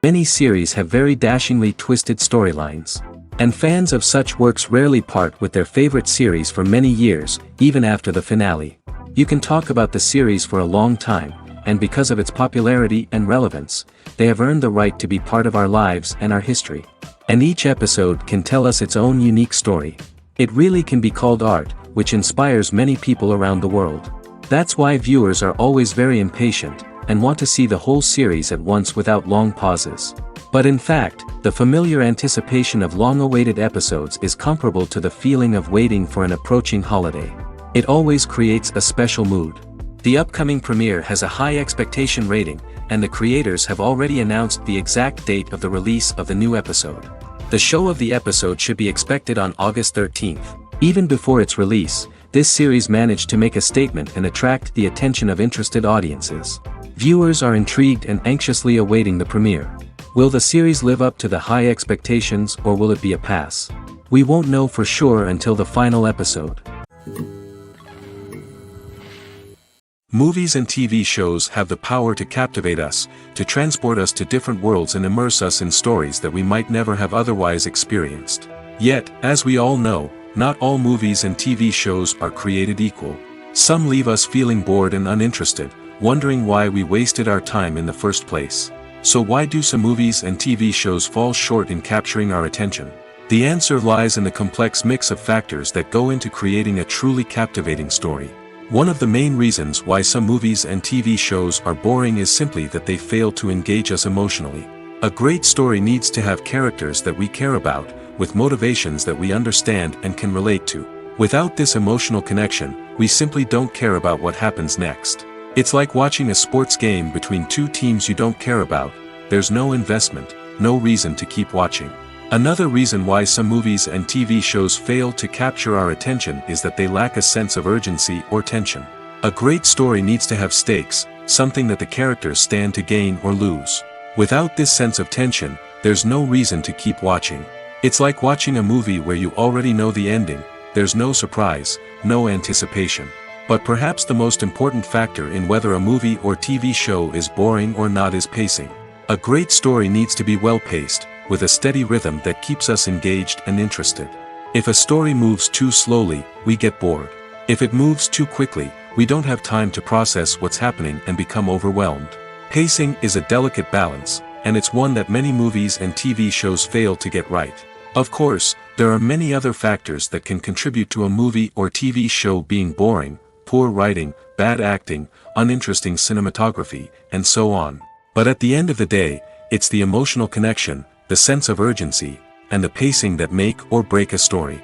Many series have very dashingly twisted storylines. And fans of such works rarely part with their favorite series for many years, even after the finale. You can talk about the series for a long time, and because of its popularity and relevance, they have earned the right to be part of our lives and our history. And each episode can tell us its own unique story. It really can be called art, which inspires many people around the world. That's why viewers are always very impatient, and want to see the whole series at once without long pauses. But in fact, the familiar anticipation of long-awaited episodes is comparable to the feeling of waiting for an approaching holiday. It always creates a special mood. The upcoming premiere has a high expectation rating, and the creators have already announced the exact date of the release of the new episode. The show of the episode should be expected on August 13th. Even before its release, this series managed to make a statement and attract the attention of interested audiences. Viewers are intrigued and anxiously awaiting the premiere. Will the series live up to the high expectations, or will it be a pass? We won't know for sure until the final episode. Movies and TV shows have the power to captivate us, to transport us to different worlds and immerse us in stories that we might never have otherwise experienced. Yet, as we all know, not all movies and TV shows are created equal. Some leave us feeling bored and uninterested, wondering why we wasted our time in the first place. So why do some movies and TV shows fall short in capturing our attention? The answer lies in the complex mix of factors that go into creating a truly captivating story. One of the main reasons why some movies and TV shows are boring is simply that they fail to engage us emotionally. A great story needs to have characters that we care about, with motivations that we understand and can relate to. Without this emotional connection, we simply don't care about what happens next. It's like watching a sports game between two teams you don't care about. There's no investment, no reason to keep watching. Another reason why some movies and TV shows fail to capture our attention is that they lack a sense of urgency or tension. A great story needs to have stakes, something that the characters stand to gain or lose. Without this sense of tension, there's no reason to keep watching. It's like watching a movie where you already know the ending. There's no surprise, no anticipation. But perhaps the most important factor in whether a movie or TV show is boring or not is pacing. A great story needs to be well-paced, with a steady rhythm that keeps us engaged and interested. If a story moves too slowly, we get bored. If it moves too quickly, we don't have time to process what's happening and become overwhelmed. Pacing is a delicate balance, and it's one that many movies and TV shows fail to get right. Of course, there are many other factors that can contribute to a movie or TV show being boring: poor writing, bad acting, uninteresting cinematography, and so on. But at the end of the day, it's the emotional connection, the sense of urgency, and the pacing that make or break a story.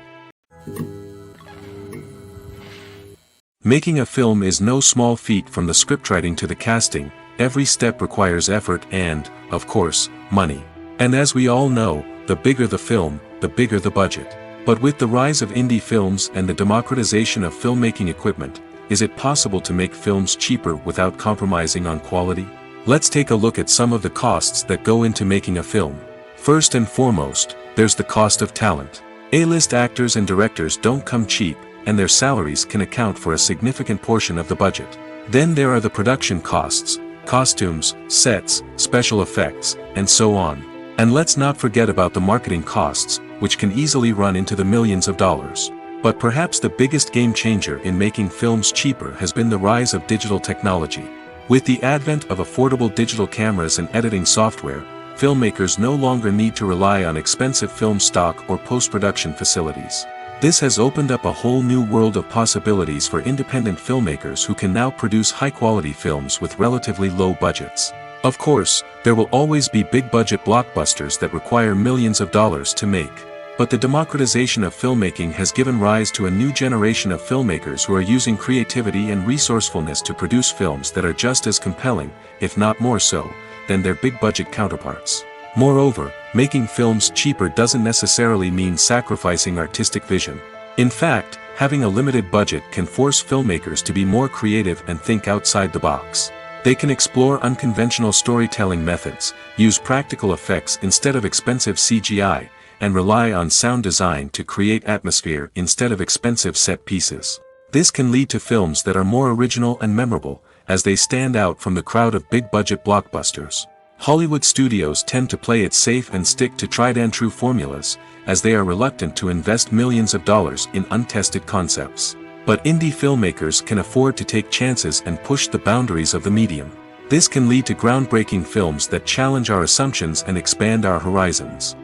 Making a film is no small feat. From the scriptwriting to the casting, every step requires effort and, of course, money. And as we all know, the bigger the film, the bigger the budget. But with the rise of indie films and the democratization of filmmaking equipment, is it possible to make films cheaper without compromising on quality? Let's take a look at some of the costs that go into making a film. First and foremost, there's the cost of talent. A-list actors and directors don't come cheap, and their salaries can account for a significant portion of the budget. Then there are the production costs: costumes, sets, special effects, and so on. And let's not forget about the marketing costs, which can easily run into the millions of dollars. But perhaps the biggest game changer in making films cheaper has been the rise of digital technology. With the advent of affordable digital cameras and editing software, filmmakers no longer need to rely on expensive film stock or post-production facilities. This has opened up a whole new world of possibilities for independent filmmakers who can now produce high-quality films with relatively low budgets. Of course, there will always be big-budget blockbusters that require millions of dollars to make. But the democratization of filmmaking has given rise to a new generation of filmmakers who are using creativity and resourcefulness to produce films that are just as compelling, if not more so, than their big-budget counterparts. Moreover, making films cheaper doesn't necessarily mean sacrificing artistic vision. In fact, having a limited budget can force filmmakers to be more creative and think outside the box. They can explore unconventional storytelling methods, use practical effects instead of expensive CGI, and rely on sound design to create atmosphere instead of expensive set pieces. This can lead to films that are more original and memorable, as they stand out from the crowd of big-budget blockbusters. Hollywood studios tend to play it safe and stick to tried-and-true formulas, as they are reluctant to invest millions of dollars in untested concepts. But indie filmmakers can afford to take chances and push the boundaries of the medium. This can lead to groundbreaking films that challenge our assumptions and expand our horizons.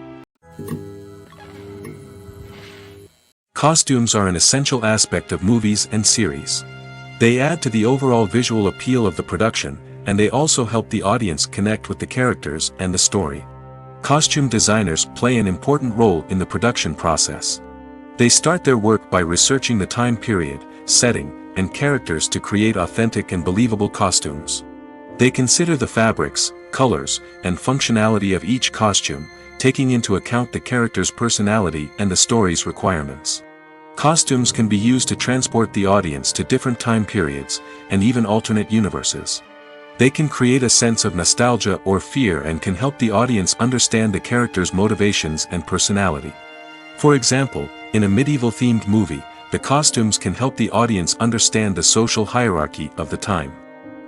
Costumes are an essential aspect of movies and series. They add to the overall visual appeal of the production, and they also help the audience connect with the characters and the story. Costume designers play an important role in the production process. They start their work by researching the time period, setting, and characters to create authentic and believable costumes. They consider the fabrics, colors, and functionality of each costume, taking into account the character's personality and the story's requirements. Costumes can be used to transport the audience to different time periods, and even alternate universes. They can create a sense of nostalgia or fear and can help the audience understand the character's motivations and personality. For example, in a medieval-themed movie, the costumes can help the audience understand the social hierarchy of the time.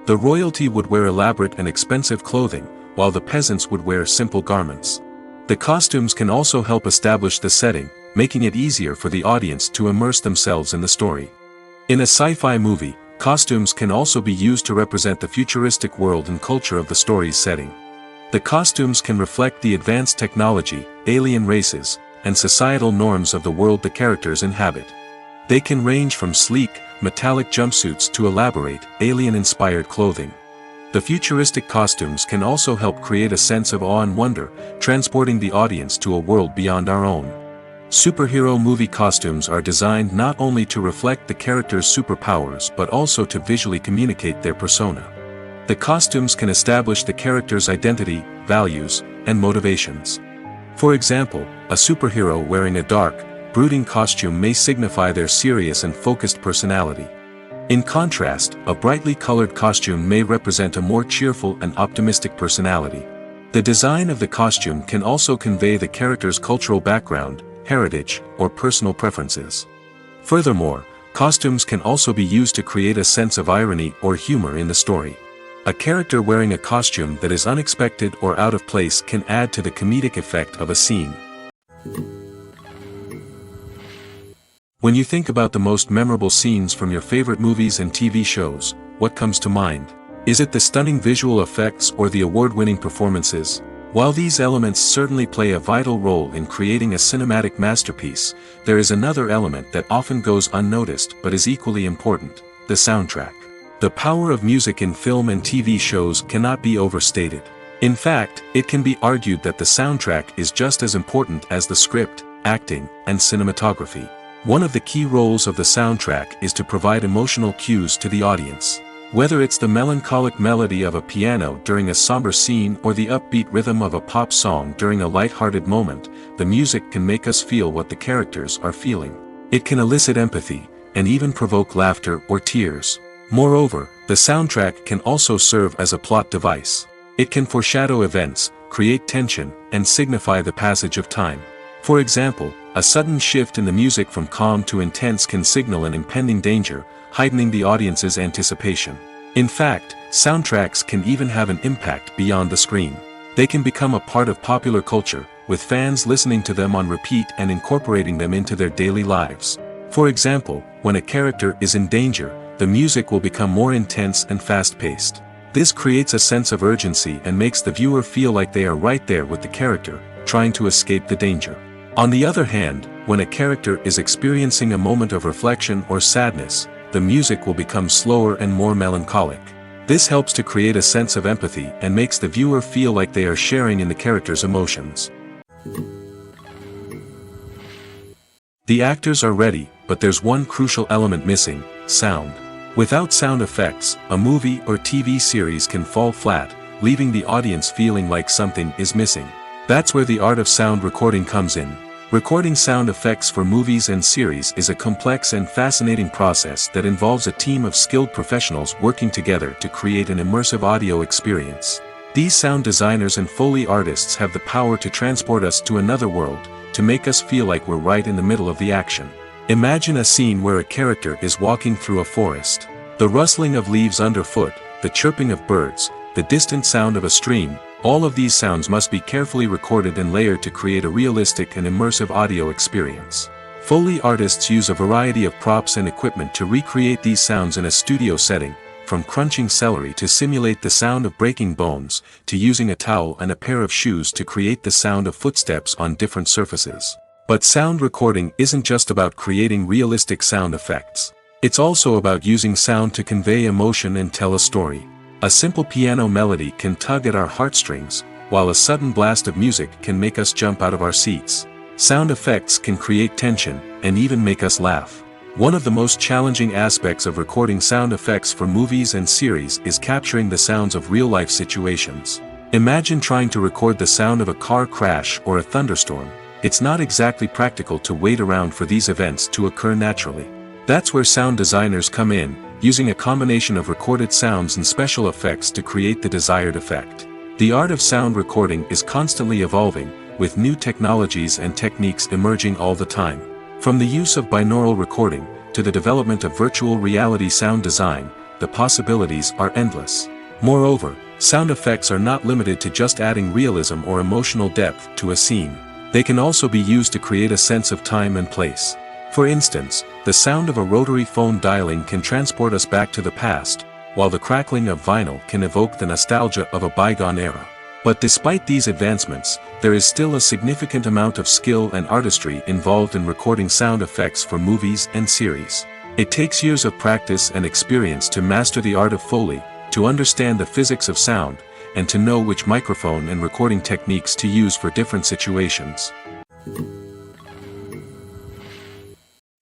The royalty would wear elaborate and expensive clothing, while the peasants would wear simple garments. The costumes can also help establish the setting, making it easier for the audience to immerse themselves in the story. In a sci-fi movie, costumes can also be used to represent the futuristic world and culture of the story's setting. The costumes can reflect the advanced technology, alien races, and societal norms of the world the characters inhabit. They can range from sleek, metallic jumpsuits to elaborate, alien-inspired clothing. The futuristic costumes can also help create a sense of awe and wonder, transporting the audience to a world beyond our own. Superhero movie costumes are designed not only to reflect the character's superpowers but also to visually communicate their persona. The costumes can establish the character's identity, values, and motivations. For example, a superhero wearing a dark, brooding costume may signify their serious and focused personality. In contrast, a brightly colored costume may represent a more cheerful and optimistic personality. The design of the costume can also convey the character's cultural background, heritage, or personal preferences. Furthermore, costumes can also be used to create a sense of irony or humor in the story. A character wearing a costume that is unexpected or out of place can add to the comedic effect of a scene. When you think about the most memorable scenes from your favorite movies and TV shows, what comes to mind? Is it the stunning visual effects or the award-winning performances? While these elements certainly play a vital role in creating a cinematic masterpiece, there is another element that often goes unnoticed but is equally important: the soundtrack. The power of music in film and TV shows cannot be overstated. In fact, it can be argued that the soundtrack is just as important as the script, acting, and cinematography. One of the key roles of the soundtrack is to provide emotional cues to the audience. Whether it's the melancholic melody of a piano during a somber scene or the upbeat rhythm of a pop song during a light-hearted moment, the music can make us feel what the characters are feeling. It can elicit empathy, and even provoke laughter or tears. Moreover, the soundtrack can also serve as a plot device. It can foreshadow events, create tension, and signify the passage of time. For example, a sudden shift in the music from calm to intense can signal an impending danger, heightening the audience's anticipation. In fact, soundtracks can even have an impact beyond the screen. They can become a part of popular culture, with fans listening to them on repeat and incorporating them into their daily lives. For example, when a character is in danger, the music will become more intense and fast-paced. This creates a sense of urgency and makes the viewer feel like they are right there with the character, trying to escape the danger. On the other hand, when a character is experiencing a moment of reflection or sadness, the music will become slower and more melancholic. This helps to create a sense of empathy and makes the viewer feel like they are sharing in the character's emotions. The actors are ready, but there's one crucial element missing: sound. Without sound effects, a movie or TV series can fall flat, leaving the audience feeling like something is missing. That's where the art of sound recording comes in. Recording sound effects for movies and series is a complex and fascinating process that involves a team of skilled professionals working together to create an immersive audio experience. These sound designers and Foley artists have the power to transport us to another world, to make us feel like we're right in the middle of the action. Imagine a scene where a character is walking through a forest. The rustling of leaves underfoot, the chirping of birds, the distant sound of a stream, All of these sounds must be carefully recorded and layered to create a realistic and immersive audio experience. Foley artists use a variety of props and equipment to recreate these sounds in a studio setting, from crunching celery to simulate the sound of breaking bones, to using a towel and a pair of shoes to create the sound of footsteps on different surfaces. But sound recording isn't just about creating realistic sound effects. It's also about using sound to convey emotion and tell a story. A simple piano melody can tug at our heartstrings, while a sudden blast of music can make us jump out of our seats. Sound effects can create tension, and even make us laugh. One of the most challenging aspects of recording sound effects for movies and series is capturing the sounds of real-life situations. Imagine trying to record the sound of a car crash or a thunderstorm. It's not exactly practical to wait around for these events to occur naturally. That's where sound designers come in, using a combination of recorded sounds and special effects to create the desired effect. The art of sound recording is constantly evolving, with new technologies and techniques emerging all the time. From the use of binaural recording, to the development of virtual reality sound design, the possibilities are endless. Moreover, sound effects are not limited to just adding realism or emotional depth to a scene. They can also be used to create a sense of time and place. For instance, the sound of a rotary phone dialing can transport us back to the past, while the crackling of vinyl can evoke the nostalgia of a bygone era. But despite these advancements, there is still a significant amount of skill and artistry involved in recording sound effects for movies and series. It takes years of practice and experience to master the art of Foley, to understand the physics of sound, and to know which microphone and recording techniques to use for different situations.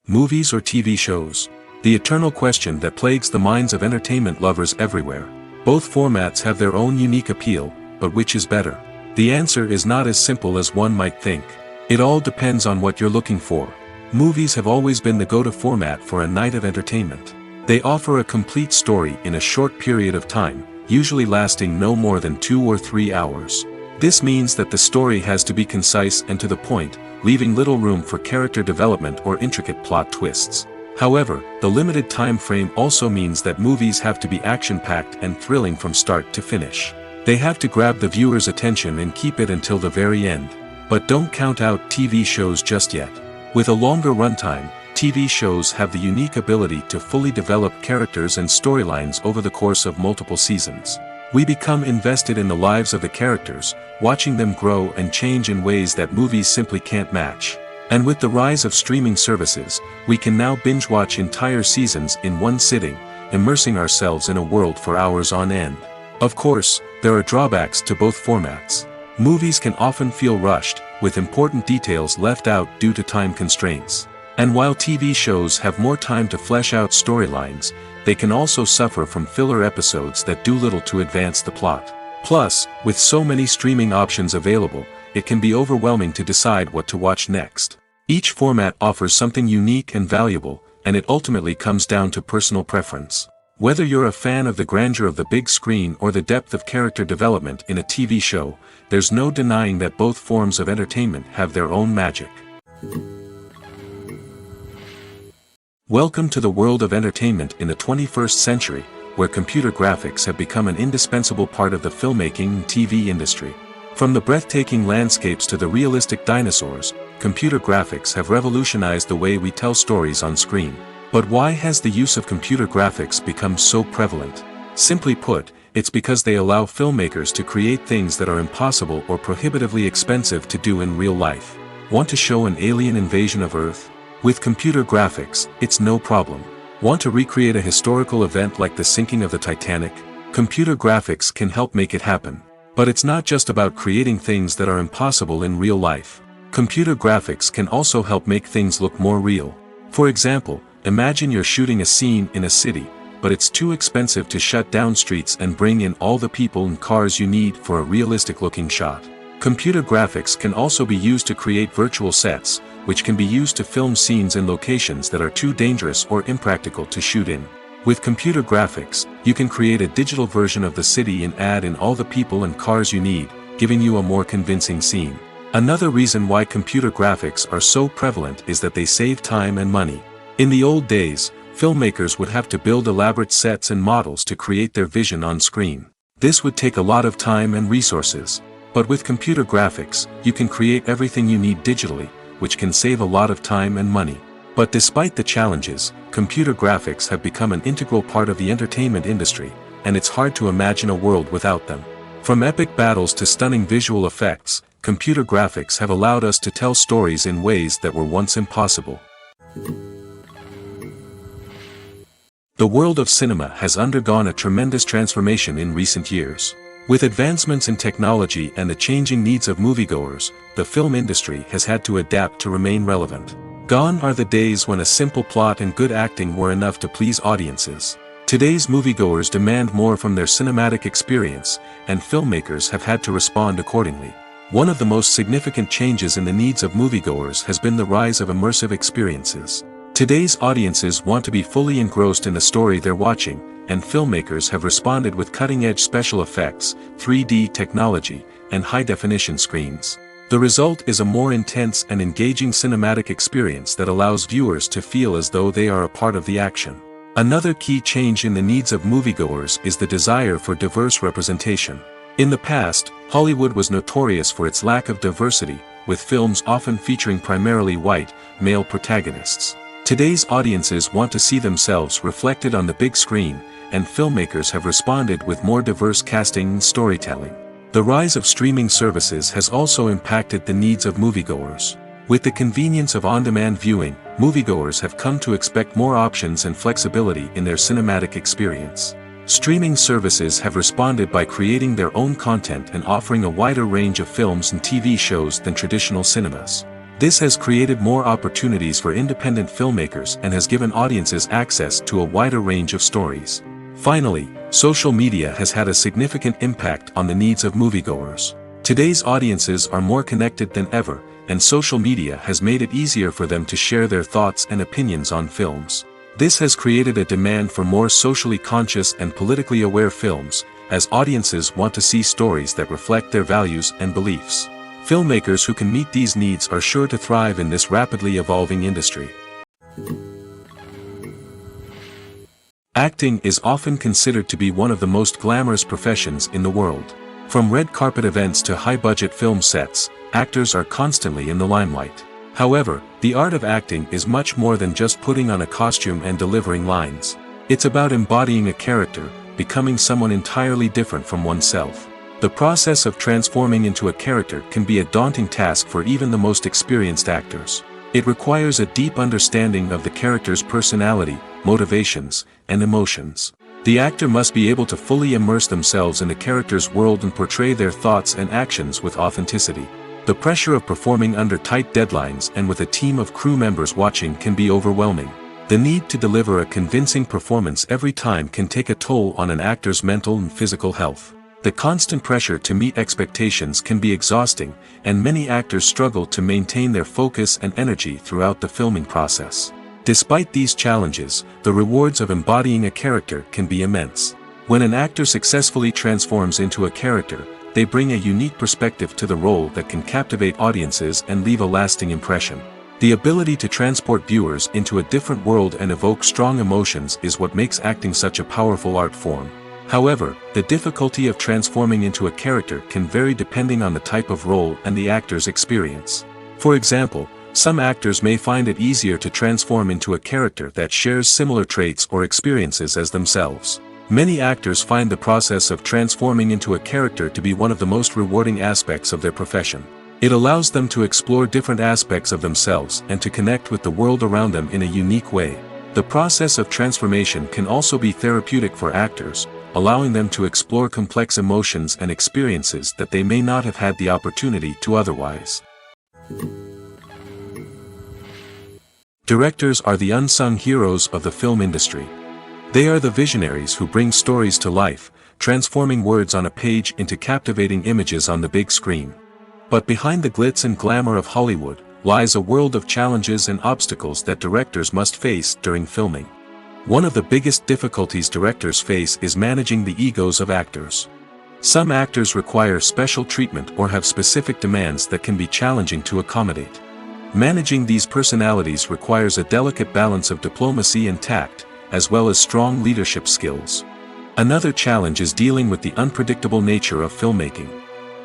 Movies or TV shows? The eternal question that plagues the minds of entertainment lovers everywhere. Both formats have their own unique appeal, but which is better? The answer is not as simple as one might think. It all depends on what you're looking for. Movies have always been the go-to format for a night of entertainment. They offer a complete story in a short period of time, usually lasting no more than 2 or 3 hours. This means that the story has to be concise and to the point, leaving little room for character development or intricate plot twists. However, the limited time frame also means that movies have to be action-packed and thrilling from start to finish. They have to grab the viewer's attention and keep it until the very end. But don't count out TV shows just yet. With a longer runtime, TV shows have the unique ability to fully develop characters and storylines over the course of multiple seasons. We become invested in the lives of the characters, watching them grow and change in ways that movies simply can't match. And with the rise of streaming services, we can now binge-watch entire seasons in one sitting, immersing ourselves in a world for hours on end. Of course, there are drawbacks to both formats. Movies can often feel rushed, with important details left out due to time constraints. And while TV shows have more time to flesh out storylines, they can also suffer from filler episodes that do little to advance the plot. Plus, with so many streaming options available, it can be overwhelming to decide what to watch next. Each format offers something unique and valuable, and it ultimately comes down to personal preference. Whether you're a fan of the grandeur of the big screen or the depth of character development in a TV show, there's no denying that both forms of entertainment have their own magic. Welcome to the world of entertainment in the 21st century, where computer graphics have become an indispensable part of the filmmaking and TV industry. From the breathtaking landscapes to the realistic dinosaurs, computer graphics have revolutionized the way we tell stories on screen. But why has the use of computer graphics become so prevalent? Simply put, it's because they allow filmmakers to create things that are impossible or prohibitively expensive to do in real life. Want to show an alien invasion of Earth? With computer graphics, it's no problem. Want to recreate a historical event like the sinking of the Titanic? Computer graphics can help make it happen. But it's not just about creating things that are impossible in real life. Computer graphics can also help make things look more real. For example, imagine you're shooting a scene in a city, but it's too expensive to shut down streets and bring in all the people and cars you need for a realistic-looking shot. Computer graphics can also be used to create virtual sets, which can be used to film scenes in locations that are too dangerous or impractical to shoot in. With computer graphics, you can create a digital version of the city and add in all the people and cars you need, giving you a more convincing scene. Another reason why computer graphics are so prevalent is that they save time and money. In the old days, filmmakers would have to build elaborate sets and models to create their vision on screen. This would take a lot of time and resources. But with computer graphics, you can create everything you need digitally, which can save a lot of time and money. But despite the challenges, computer graphics have become an integral part of the entertainment industry, and it's hard to imagine a world without them. From epic battles to stunning visual effects, computer graphics have allowed us to tell stories in ways that were once impossible. The world of cinema has undergone a tremendous transformation in recent years. With advancements in technology and the changing needs of moviegoers, the film industry has had to adapt to remain relevant. Gone are the days when a simple plot and good acting were enough to please audiences. Today's moviegoers demand more from their cinematic experience, and filmmakers have had to respond accordingly. One of the most significant changes in the needs of moviegoers has been the rise of immersive experiences. Today's audiences want to be fully engrossed in the story they're watching, and filmmakers have responded with cutting-edge special effects, 3D technology, and high-definition screens. The result is a more intense and engaging cinematic experience that allows viewers to feel as though they are a part of the action. Another key change in the needs of moviegoers is the desire for diverse representation. In the past, Hollywood was notorious for its lack of diversity, with films often featuring primarily white, male protagonists. Today's audiences want to see themselves reflected on the big screen, and filmmakers have responded with more diverse casting and storytelling. The rise of streaming services has also impacted the needs of moviegoers. With the convenience of on-demand viewing, moviegoers have come to expect more options and flexibility in their cinematic experience. Streaming services have responded by creating their own content and offering a wider range of films and TV shows than traditional cinemas. This has created more opportunities for independent filmmakers and has given audiences access to a wider range of stories. Finally, social media has had a significant impact on the needs of moviegoers. Today's audiences are more connected than ever, and social media has made it easier for them to share their thoughts and opinions on films. This has created a demand for more socially conscious and politically aware films, as audiences want to see stories that reflect their values and beliefs. Filmmakers who can meet these needs are sure to thrive in this rapidly evolving industry. Acting is often considered to be one of the most glamorous professions in the world. From red carpet events to high-budget film sets, actors are constantly in the limelight. However, the art of acting is much more than just putting on a costume and delivering lines. It's about embodying a character, becoming someone entirely different from oneself. The process of transforming into a character can be a daunting task for even the most experienced actors. It requires a deep understanding of the character's personality, motivations, and emotions. The actor must be able to fully immerse themselves in the character's world and portray their thoughts and actions with authenticity. The pressure of performing under tight deadlines and with a team of crew members watching can be overwhelming. The need to deliver a convincing performance every time can take a toll on an actor's mental and physical health. The constant pressure to meet expectations can be exhausting, and many actors struggle to maintain their focus and energy throughout the filming process. Despite these challenges, the rewards of embodying a character can be immense. When an actor successfully transforms into a character, they bring a unique perspective to the role that can captivate audiences and leave a lasting impression. The ability to transport viewers into a different world and evoke strong emotions is what makes acting such a powerful art form. However, the difficulty of transforming into a character can vary depending on the type of role and the actor's experience. For example, some actors may find it easier to transform into a character that shares similar traits or experiences as themselves. Many actors find the process of transforming into a character to be one of the most rewarding aspects of their profession. It allows them to explore different aspects of themselves and to connect with the world around them in a unique way. The process of transformation can also be therapeutic for actors, allowing them to explore complex emotions and experiences that they may not have had the opportunity to otherwise. Directors are the unsung heroes of the film industry. They are the visionaries who bring stories to life, transforming words on a page into captivating images on the big screen. But behind the glitz and glamour of Hollywood lies a world of challenges and obstacles that directors must face during filming. One of the biggest difficulties directors face is managing the egos of actors. Some actors require special treatment or have specific demands that can be challenging to accommodate. Managing these personalities requires a delicate balance of diplomacy and tact, as well as strong leadership skills. Another challenge is dealing with the unpredictable nature of filmmaking.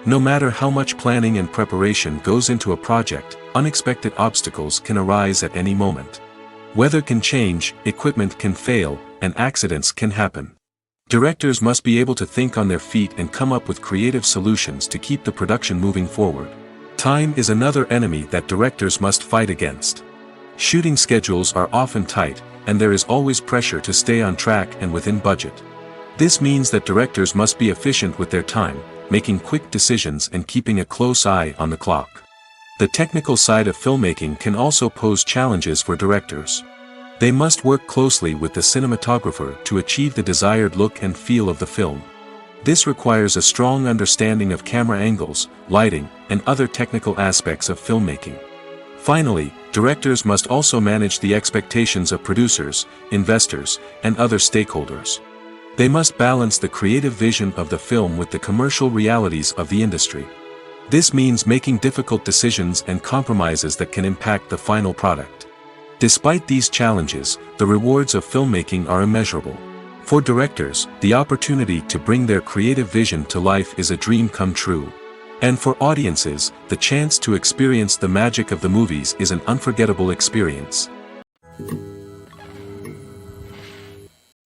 No matter how much planning and preparation goes into a project, unexpected obstacles can arise at any moment. Weather can change, equipment can fail, and accidents can happen. Directors must be able to think on their feet and come up with creative solutions to keep the production moving forward. Time is another enemy that directors must fight against. Shooting schedules are often tight, and there is always pressure to stay on track and within budget. This means that directors must be efficient with their time, making quick decisions and keeping a close eye on the clock. The technical side of filmmaking can also pose challenges for directors. They must work closely with the cinematographer to achieve the desired look and feel of the film. This requires a strong understanding of camera angles, lighting, and other technical aspects of filmmaking. Finally, directors must also manage the expectations of producers, investors, and other stakeholders. They must balance the creative vision of the film with the commercial realities of the industry. This means making difficult decisions and compromises that can impact the final product. Despite these challenges, the rewards of filmmaking are immeasurable. For directors, the opportunity to bring their creative vision to life is a dream come true. And for audiences, the chance to experience the magic of the movies is an unforgettable experience.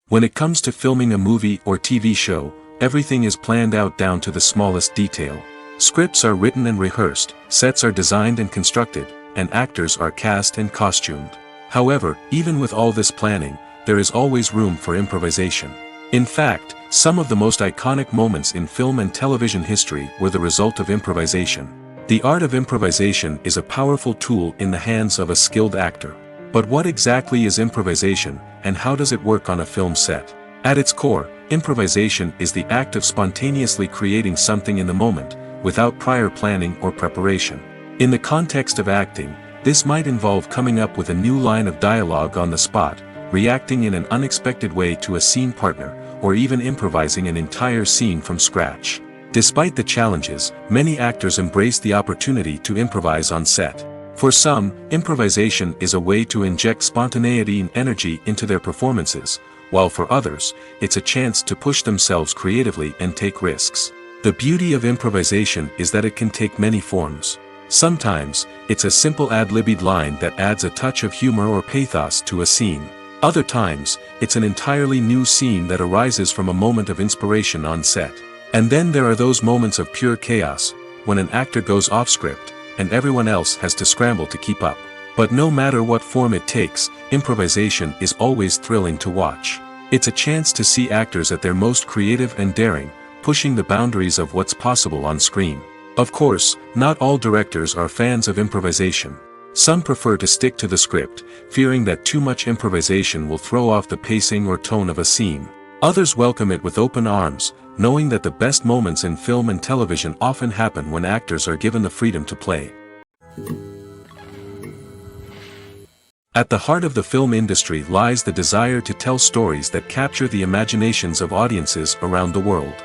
When it comes to filming a movie or TV show, everything is planned out down to the smallest detail. Scripts are written and rehearsed, sets are designed and constructed, and actors are cast and costumed. However, even with all this planning, there is always room for improvisation. In fact, some of the most iconic moments in film and television history were the result of improvisation. The art of improvisation is a powerful tool in the hands of a skilled actor. But what exactly is improvisation, and how does it work on a film set? At its core, improvisation is the act of spontaneously creating something in the moment, without prior planning or preparation. In the context of acting, this might involve coming up with a new line of dialogue on the spot, reacting in an unexpected way to a scene partner, or even improvising an entire scene from scratch. Despite the challenges, many actors embrace the opportunity to improvise on set. For some, improvisation is a way to inject spontaneity and energy into their performances, while for others, it's a chance to push themselves creatively and take risks. The beauty of improvisation is that it can take many forms. Sometimes, it's a simple ad-libbed line that adds a touch of humor or pathos to a scene. Other times, it's an entirely new scene that arises from a moment of inspiration on set. And then there are those moments of pure chaos, when an actor goes off script, and everyone else has to scramble to keep up. But no matter what form it takes, improvisation is always thrilling to watch. It's a chance to see actors at their most creative and daring, pushing the boundaries of what's possible on screen. Of course, not all directors are fans of improvisation. Some prefer to stick to the script, fearing that too much improvisation will throw off the pacing or tone of a scene. Others welcome it with open arms, knowing that the best moments in film and television often happen when actors are given the freedom to play. At the heart of the film industry lies the desire to tell stories that capture the imaginations of audiences around the world.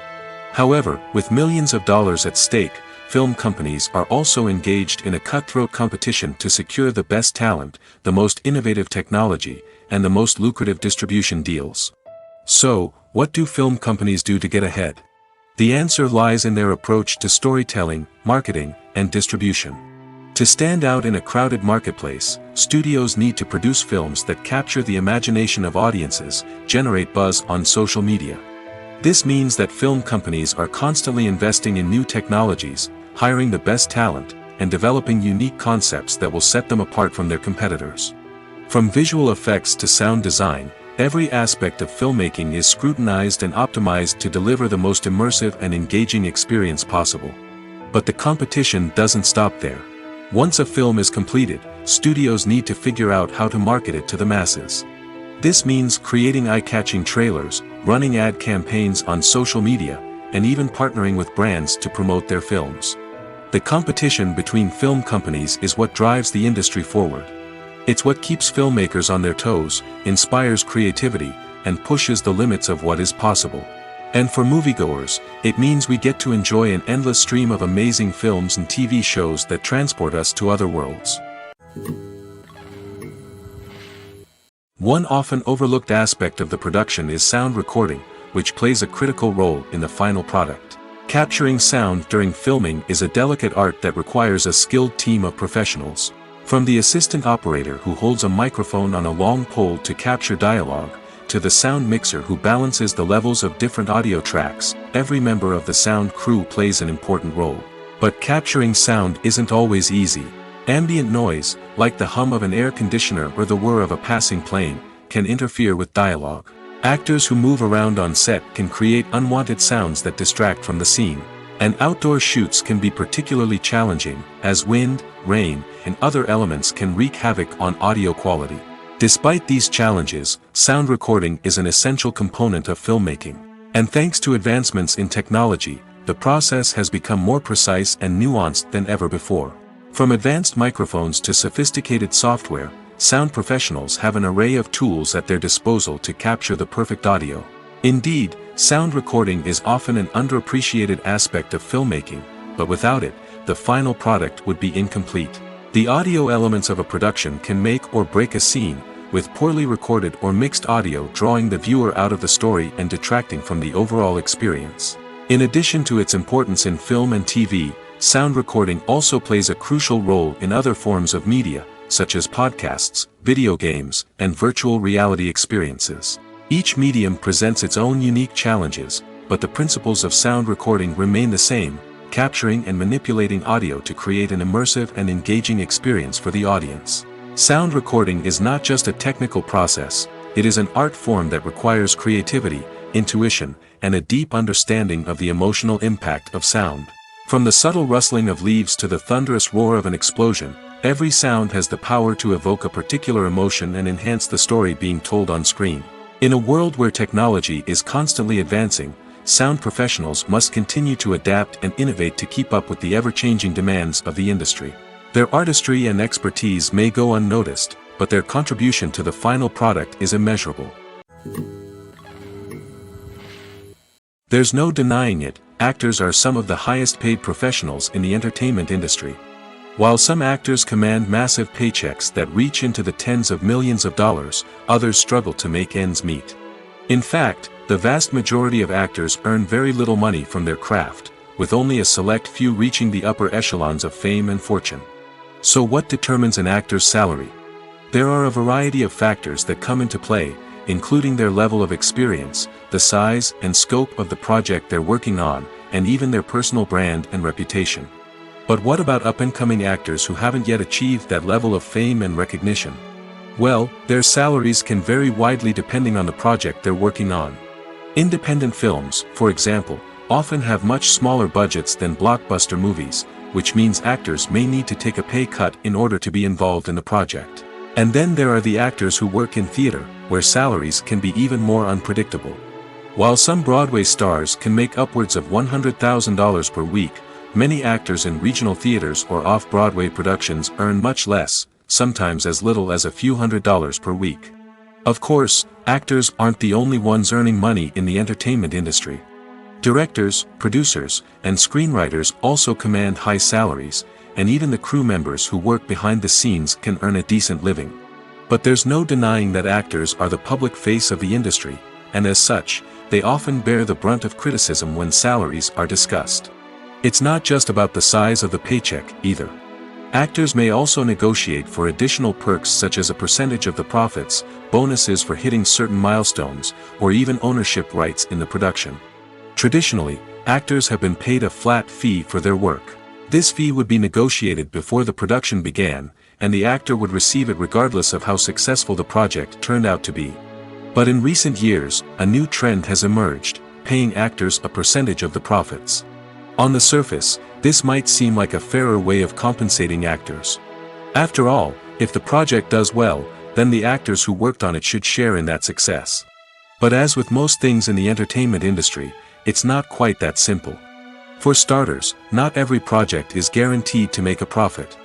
However, with millions of dollars at stake, film companies are also engaged in a cutthroat competition to secure the best talent, the most innovative technology, and the most lucrative distribution deals. So, what do film companies do to get ahead? The answer lies in their approach to storytelling, marketing, and distribution. To stand out in a crowded marketplace, studios need to produce films that capture the imagination of audiences, generate buzz on social media. This means that film companies are constantly investing in new technologies, hiring the best talent, and developing unique concepts that will set them apart from their competitors. From visual effects to sound design, every aspect of filmmaking is scrutinized and optimized to deliver the most immersive and engaging experience possible. But the competition doesn't stop there. Once a film is completed, studios need to figure out how to market it to the masses. This means creating eye-catching trailers, running ad campaigns on social media, and even partnering with brands to promote their films. The competition between film companies is what drives the industry forward. It's what keeps filmmakers on their toes, inspires creativity, and pushes the limits of what is possible. And for moviegoers, it means we get to enjoy an endless stream of amazing films and TV shows that transport us to other worlds. One often overlooked aspect of the production is sound recording, which plays a critical role in the final product. Capturing sound during filming is a delicate art that requires a skilled team of professionals. From the assistant operator who holds a microphone on a long pole to capture dialogue, to the sound mixer who balances the levels of different audio tracks, every member of the sound crew plays an important role. But capturing sound isn't always easy. Ambient noise, like the hum of an air conditioner or the whir of a passing plane, can interfere with dialogue. Actors who move around on set can create unwanted sounds that distract from the scene. And outdoor shoots can be particularly challenging, as wind, rain, and other elements can wreak havoc on audio quality. Despite these challenges, sound recording is an essential component of filmmaking. And thanks to advancements in technology, the process has become more precise and nuanced than ever before. From advanced microphones to sophisticated software, sound professionals have an array of tools at their disposal to capture the perfect audio. Indeed, sound recording is often an underappreciated aspect of filmmaking, but without it, the final product would be incomplete. The audio elements of a production can make or break a scene, with poorly recorded or mixed audio drawing the viewer out of the story and detracting from the overall experience. In addition to its importance in film and TV, sound recording also plays a crucial role in other forms of media, such as podcasts, video games, and virtual reality experiences. Each medium presents its own unique challenges, but the principles of sound recording remain the same, capturing and manipulating audio to create an immersive and engaging experience for the audience. Sound recording is not just a technical process, it is an art form that requires creativity, intuition, and a deep understanding of the emotional impact of sound. From the subtle rustling of leaves to the thunderous roar of an explosion, every sound has the power to evoke a particular emotion and enhance the story being told on screen. In a world where technology is constantly advancing, sound professionals must continue to adapt and innovate to keep up with the ever-changing demands of the industry. Their artistry and expertise may go unnoticed, but their contribution to the final product is immeasurable. There's no denying it, actors are some of the highest-paid professionals in the entertainment industry. While some actors command massive paychecks that reach into the tens of millions of dollars, others struggle to make ends meet. In fact, the vast majority of actors earn very little money from their craft, with only a select few reaching the upper echelons of fame and fortune. So what determines an actor's salary? There are a variety of factors that come into play, including their level of experience, the size and scope of the project they're working on, and even their personal brand and reputation. But what about up-and-coming actors who haven't yet achieved that level of fame and recognition? Well, their salaries can vary widely depending on the project they're working on. Independent films, for example, often have much smaller budgets than blockbuster movies, which means actors may need to take a pay cut in order to be involved in the project. And then there are the actors who work in theater, where salaries can be even more unpredictable. While some Broadway stars can make upwards of $100,000 per week, many actors in regional theaters or off-Broadway productions earn much less, sometimes as little as a few $100s per week. Of course, actors aren't the only ones earning money in the entertainment industry. Directors, producers, and screenwriters also command high salaries, and even the crew members who work behind the scenes can earn a decent living. But there's no denying that actors are the public face of the industry, and as such, they often bear the brunt of criticism when salaries are discussed. It's not just about the size of the paycheck, either. Actors may also negotiate for additional perks such as a percentage of the profits, bonuses for hitting certain milestones, or even ownership rights in the production. Traditionally, actors have been paid a flat fee for their work. This fee would be negotiated before the production began, and the actor would receive it regardless of how successful the project turned out to be. But in recent years, a new trend has emerged, paying actors a percentage of the profits. On the surface, this might seem like a fairer way of compensating actors. After all, if the project does well, then the actors who worked on it should share in that success. But as with most things in the entertainment industry, it's not quite that simple. For starters, not every project is guaranteed to make a profit.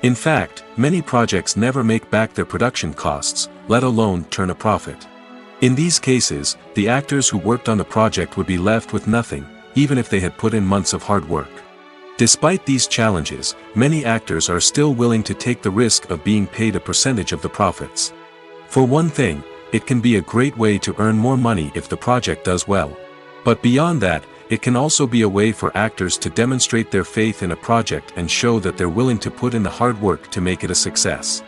In fact, many projects never make back their production costs, let alone turn a profit. In these cases, the actors who worked on the project would be left with nothing, even if they had put in months of hard work. Despite these challenges, many actors are still willing to take the risk of being paid a percentage of the profits. For one thing, it can be a great way to earn more money if the project does well. But beyond that, it can also be a way for actors to demonstrate their faith in a project and show that they're willing to put in the hard work to make it a success.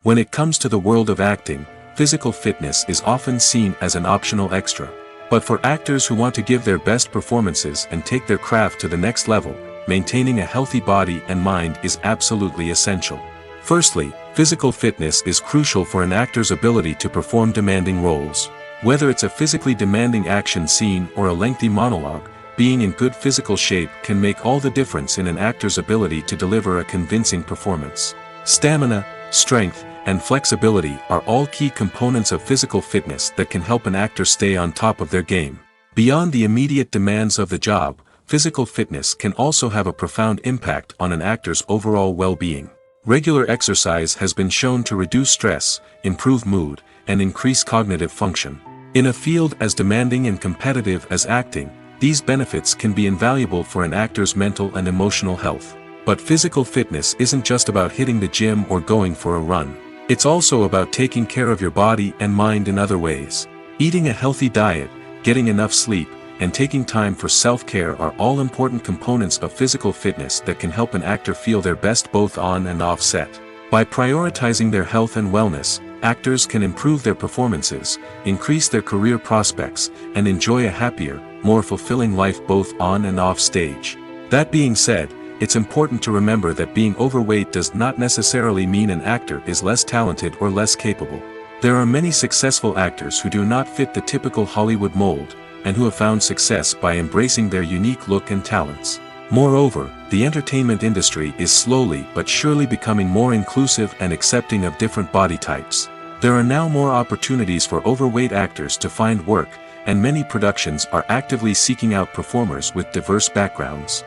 When it comes to the world of acting, physical fitness is often seen as an optional extra. But for actors who want to give their best performances and take their craft to the next level, maintaining a healthy body and mind is absolutely essential. Firstly, physical fitness is crucial for an actor's ability to perform demanding roles. Whether it's a physically demanding action scene or a lengthy monologue, being in good physical shape can make all the difference in an actor's ability to deliver a convincing performance. Stamina, strength, and flexibility are all key components of physical fitness that can help an actor stay on top of their game. Beyond the immediate demands of the job, physical fitness can also have a profound impact on an actor's overall well-being. Regular exercise has been shown to reduce stress, improve mood, and increase cognitive function. In a field as demanding and competitive as acting, these benefits can be invaluable for an actor's mental and emotional health. But physical fitness isn't just about hitting the gym or going for a run. It's also about taking care of your body and mind in other ways. Eating a healthy diet, getting enough sleep, and taking time for self-care are all important components of physical fitness that can help an actor feel their best both on and off set. By prioritizing their health and wellness, actors can improve their performances, increase their career prospects, and enjoy a happier, more fulfilling life both on and off stage. That being said, it's important to remember that being overweight does not necessarily mean an actor is less talented or less capable. There are many successful actors who do not fit the typical Hollywood mold, and who have found success by embracing their unique look and talents. Moreover, the entertainment industry is slowly but surely becoming more inclusive and accepting of different body types. There are now more opportunities for overweight actors to find work, and many productions are actively seeking out performers with diverse backgrounds.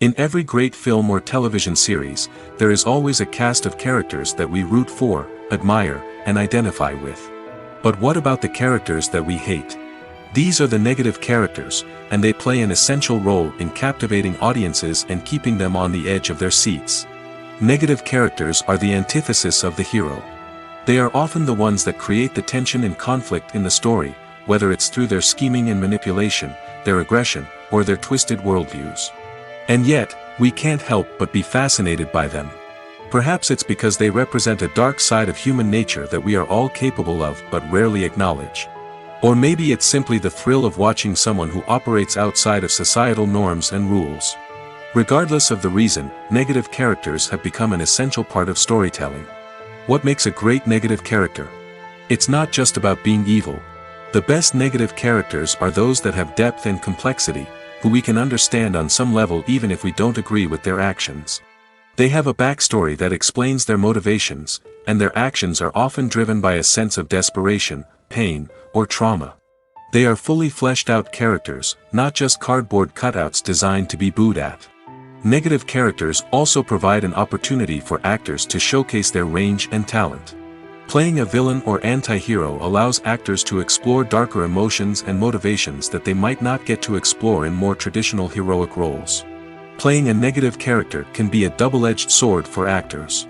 In every great film or television series, there is always a cast of characters that we root for, admire, and identify with. But what about the characters that we hate? These are the negative characters, and they play an essential role in captivating audiences and keeping them on the edge of their seats. Negative characters are the antithesis of the hero. They are often the ones that create the tension and conflict in the story, whether it's through their scheming and manipulation, their aggression, or their twisted worldviews. And yet, we can't help but be fascinated by them. Perhaps it's because they represent a dark side of human nature that we are all capable of but rarely acknowledge. Or maybe it's simply the thrill of watching someone who operates outside of societal norms and rules. Regardless of the reason, negative characters have become an essential part of storytelling. What makes a great negative character? It's not just about being evil. The best negative characters are those that have depth and complexity, who we can understand on some level even if we don't agree with their actions. They have a backstory that explains their motivations, and their actions are often driven by a sense of desperation, pain, or trauma. They are fully fleshed out characters, not just cardboard cutouts designed to be booed at. Negative characters also provide an opportunity for actors to showcase their range and talent. Playing a villain or anti-hero allows actors to explore darker emotions and motivations that they might not get to explore in more traditional heroic roles. Playing a negative character can be a double-edged sword for actors.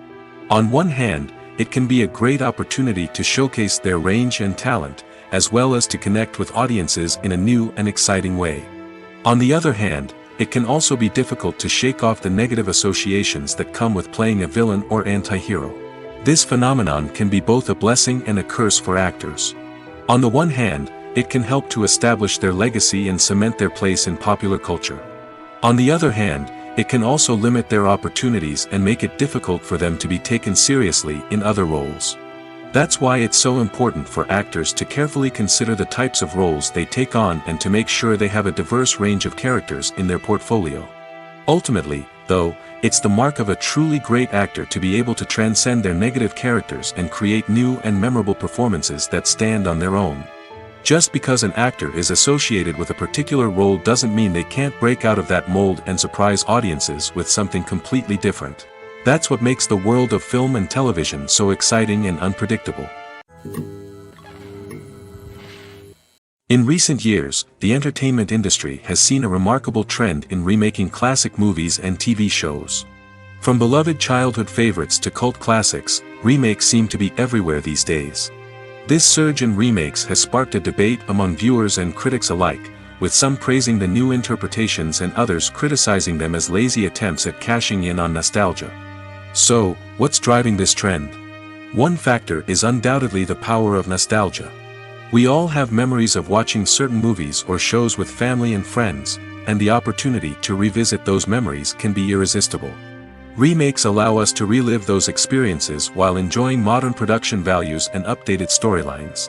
On one hand, it can be a great opportunity to showcase their range and talent, as well as to connect with audiences in a new and exciting way. On the other hand, it can also be difficult to shake off the negative associations that come with playing a villain or anti-hero. This phenomenon can be both a blessing and a curse for actors. On the one hand, it can help to establish their legacy and cement their place in popular culture. On the other hand, it can also limit their opportunities and make it difficult for them to be taken seriously in other roles. That's why it's so important for actors to carefully consider the types of roles they take on and to make sure they have a diverse range of characters in their portfolio. Ultimately, though, it's the mark of a truly great actor to be able to transcend their negative characters and create new and memorable performances that stand on their own. Just because an actor is associated with a particular role doesn't mean they can't break out of that mold and surprise audiences with something completely different. That's what makes the world of film and television so exciting and unpredictable. In recent years, the entertainment industry has seen a remarkable trend in remaking classic movies and TV shows. From beloved childhood favorites to cult classics, remakes seem to be everywhere these days. This surge in remakes has sparked a debate among viewers and critics alike, with some praising the new interpretations and others criticizing them as lazy attempts at cashing in on nostalgia. So, what's driving this trend? One factor is undoubtedly the power of nostalgia. We all have memories of watching certain movies or shows with family and friends, and the opportunity to revisit those memories can be irresistible. Remakes allow us to relive those experiences while enjoying modern production values and updated storylines.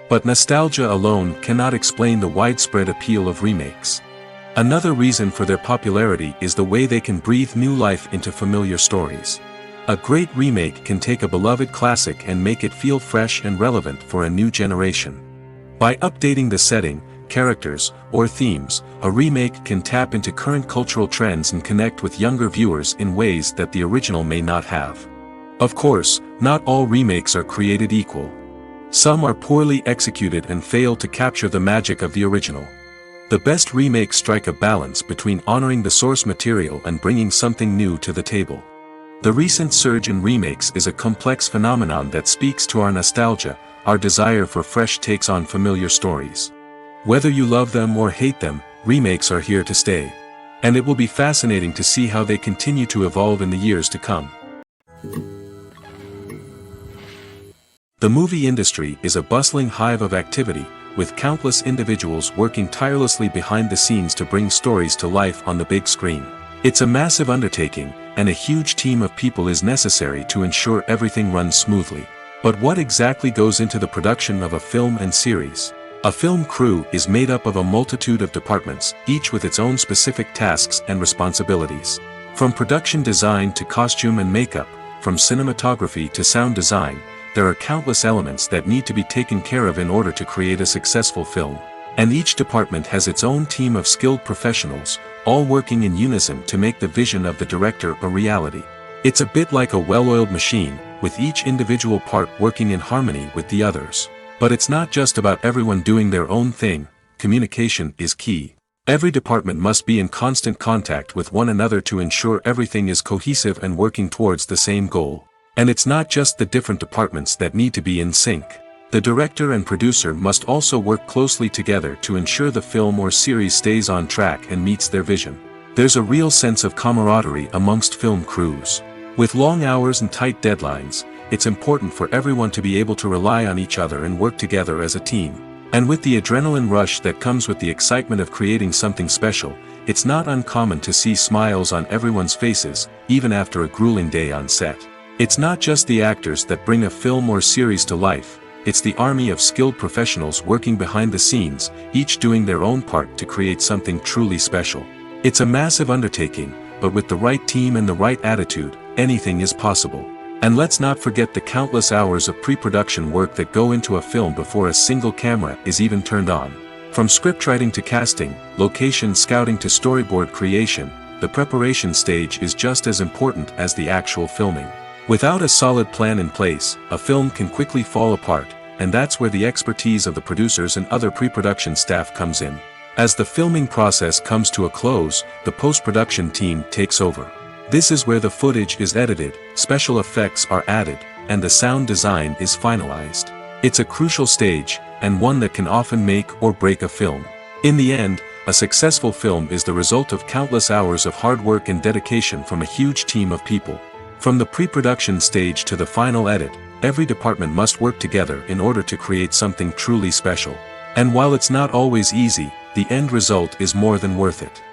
But nostalgia alone cannot explain the widespread appeal of remakes. Another reason for their popularity is the way they can breathe new life into familiar stories. A great remake can take a beloved classic and make it feel fresh and relevant for a new generation. By updating the setting, characters, or themes, a remake can tap into current cultural trends and connect with younger viewers in ways that the original may not have. Of course, not all remakes are created equal. Some are poorly executed and fail to capture the magic of the original. The best remakes strike a balance between honoring the source material and bringing something new to the table. The recent surge in remakes is a complex phenomenon that speaks to our nostalgia, our desire for fresh takes on familiar stories. Whether you love them or hate them, remakes are here to stay. And it will be fascinating to see how they continue to evolve in the years to come. The movie industry is a bustling hive of activity, with countless individuals working tirelessly behind the scenes to bring stories to life on the big screen. It's a massive undertaking, and a huge team of people is necessary to ensure everything runs smoothly. But what exactly goes into the production of a film and series? A film crew is made up of a multitude of departments, each with its own specific tasks and responsibilities. From production design to costume and makeup, from cinematography to sound design, there are countless elements that need to be taken care of in order to create a successful film. And each department has its own team of skilled professionals, all working in unison to make the vision of the director a reality. It's a bit like a well-oiled machine, with each individual part working in harmony with the others. But it's not just about everyone doing their own thing. Communication is key. Every department must be in constant contact with one another to ensure everything is cohesive and working towards the same goal. And it's not just the different departments that need to be in sync. The director and producer must also work closely together to ensure the film or series stays on track and meets their vision. There's a real sense of camaraderie amongst film crews. With long hours and tight deadlines, it's important for everyone to be able to rely on each other and work together as a team. And with the adrenaline rush that comes with the excitement of creating something special, it's not uncommon to see smiles on everyone's faces, even after a grueling day on set. It's not just the actors that bring a film or series to life. It's the army of skilled professionals working behind the scenes, each doing their own part to create something truly special. It's a massive undertaking, but with the right team and the right attitude, anything is possible. And let's not forget the countless hours of pre-production work that go into a film before a single camera is even turned on. From scriptwriting to casting, location scouting to storyboard creation, the preparation stage is just as important as the actual filming. Without a solid plan in place, a film can quickly fall apart, and that's where the expertise of the producers and other pre-production staff comes in. As the filming process comes to a close, the post-production team takes over. This is where the footage is edited, special effects are added, and the sound design is finalized. It's a crucial stage, and one that can often make or break a film. In the end, a successful film is the result of countless hours of hard work and dedication from a huge team of people. From the pre-production stage to the final edit, every department must work together in order to create something truly special. And while it's not always easy, the end result is more than worth it.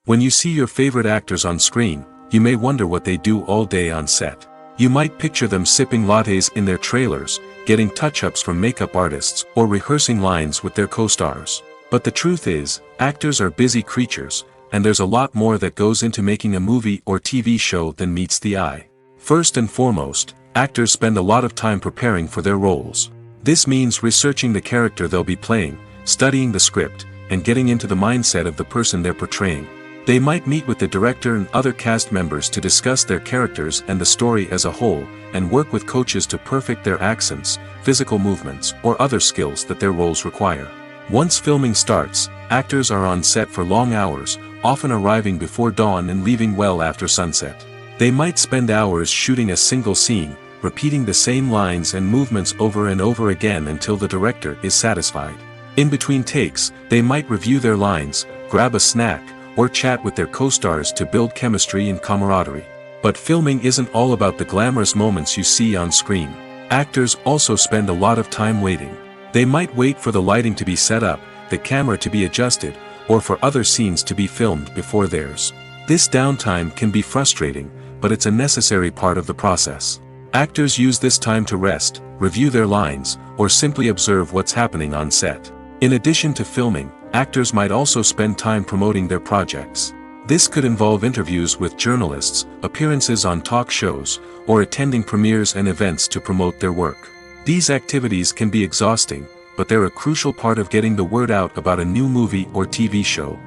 When you see your favorite actors on screen, you may wonder what they do all day on set. You might picture them sipping lattes in their trailers, getting touch-ups from makeup artists, or rehearsing lines with their co-stars. But the truth is, actors are busy creatures, and there's a lot more that goes into making a movie or TV show than meets the eye. First and foremost, actors spend a lot of time preparing for their roles. This means researching the character they'll be playing, studying the script, and getting into the mindset of the person they're portraying. They might meet with the director and other cast members to discuss their characters and the story as a whole, and work with coaches to perfect their accents, physical movements, or other skills that their roles require. Once filming starts, actors are on set for long hours, often arriving before dawn and leaving well after sunset. They might spend hours shooting a single scene, repeating the same lines and movements over and over again until the director is satisfied. In between takes, they might review their lines, grab a snack, or chat with their co-stars to build chemistry and camaraderie. But filming isn't all about the glamorous moments you see on screen. Actors also spend a lot of time waiting. They might wait for the lighting to be set up, the camera to be adjusted, or for other scenes to be filmed before theirs. This downtime can be frustrating, but it's a necessary part of the process. Actors use this time to rest, review their lines, or simply observe what's happening on set. In addition to filming, actors might also spend time promoting their projects. This could involve interviews with journalists, appearances on talk shows, or attending premieres and events to promote their work. These activities can be exhausting, but they're a crucial part of getting the word out about a new movie or TV show.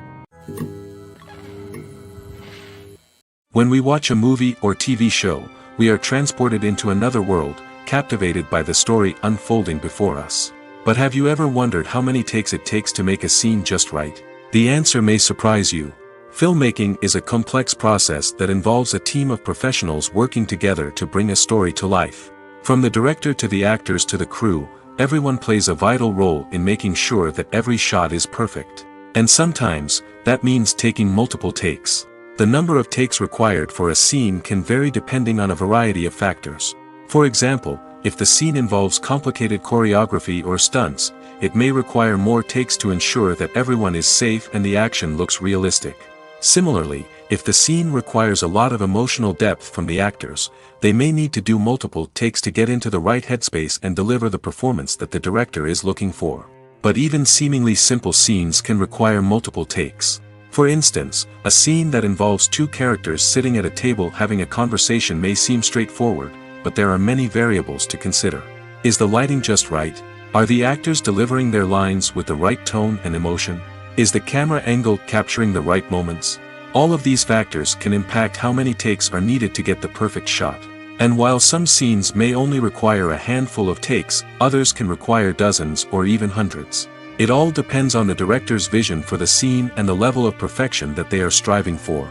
When we watch a movie or TV show, we are transported into another world, captivated by the story unfolding before us. But have you ever wondered how many takes it takes to make a scene just right? The answer may surprise you. Filmmaking is a complex process that involves a team of professionals working together to bring a story to life. From the director to the actors to the crew, everyone plays a vital role in making sure that every shot is perfect. And sometimes, that means taking multiple takes. The number of takes required for a scene can vary depending on a variety of factors. For example, if the scene involves complicated choreography or stunts, it may require more takes to ensure that everyone is safe and the action looks realistic. Similarly, if the scene requires a lot of emotional depth from the actors, they may need to do multiple takes to get into the right headspace and deliver the performance that the director is looking for. But even seemingly simple scenes can require multiple takes. For instance, a scene that involves two characters sitting at a table having a conversation may seem straightforward, but there are many variables to consider. Is the lighting just right? Are the actors delivering their lines with the right tone and emotion? Is the camera angle capturing the right moments? All of these factors can impact how many takes are needed to get the perfect shot. And while some scenes may only require a handful of takes, others can require dozens or even hundreds. It all depends on the director's vision for the scene and the level of perfection that they are striving for.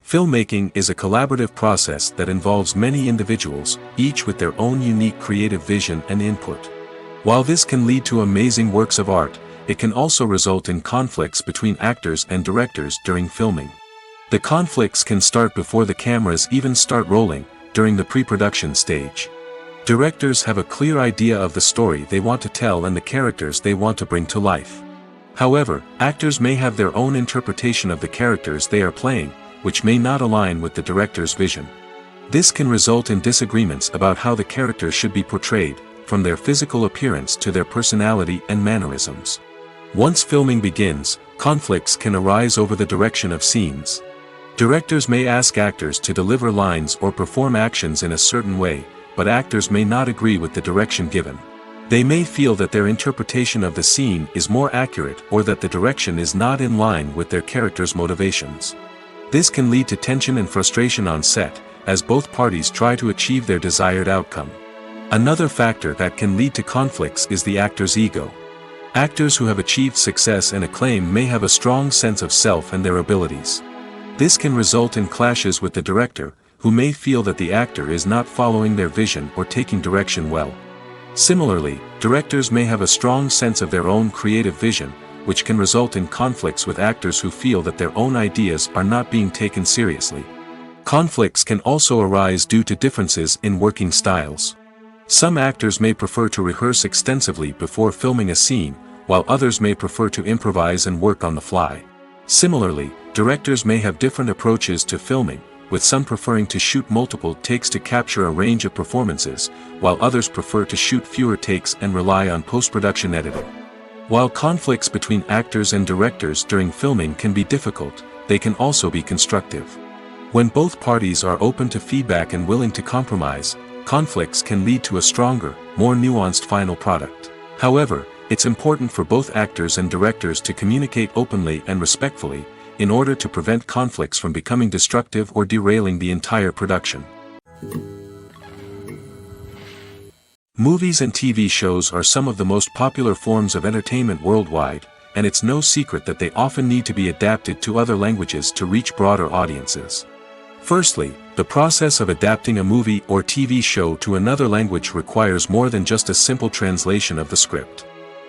Filmmaking is a collaborative process that involves many individuals, each with their own unique creative vision and input. While this can lead to amazing works of art, it can also result in conflicts between actors and directors during filming. The conflicts can start before the cameras even start rolling, during the pre-production stage. Directors have a clear idea of the story they want to tell and the characters they want to bring to life. However, actors may have their own interpretation of the characters they are playing, which may not align with the director's vision. This can result in disagreements about how the characters should be portrayed, from their physical appearance to their personality and mannerisms. Once filming begins, conflicts can arise over the direction of scenes. Directors may ask actors to deliver lines or perform actions in a certain way, but actors may not agree with the direction given. They may feel that their interpretation of the scene is more accurate or that the direction is not in line with their character's motivations. This can lead to tension and frustration on set, as both parties try to achieve their desired outcome. Another factor that can lead to conflicts is the actor's ego. Actors who have achieved success and acclaim may have a strong sense of self and their abilities. This can result in clashes with the director, who may feel that the actor is not following their vision or taking direction well. Similarly, directors may have a strong sense of their own creative vision, which can result in conflicts with actors who feel that their own ideas are not being taken seriously. Conflicts can also arise due to differences in working styles. Some actors may prefer to rehearse extensively before filming a scene, while others may prefer to improvise and work on the fly. Similarly, directors may have different approaches to filming, with some preferring to shoot multiple takes to capture a range of performances, while others prefer to shoot fewer takes and rely on post-production editing. While conflicts between actors and directors during filming can be difficult, they can also be constructive. When both parties are open to feedback and willing to compromise, conflicts can lead to a stronger, more nuanced final product. However, it's important for both actors and directors to communicate openly and respectfully, in order to prevent conflicts from becoming destructive or derailing the entire production. Movies and TV shows are some of the most popular forms of entertainment worldwide, and it's no secret that they often need to be adapted to other languages to reach broader audiences. Firstly, the process of adapting a movie or TV show to another language requires more than just a simple translation of the script.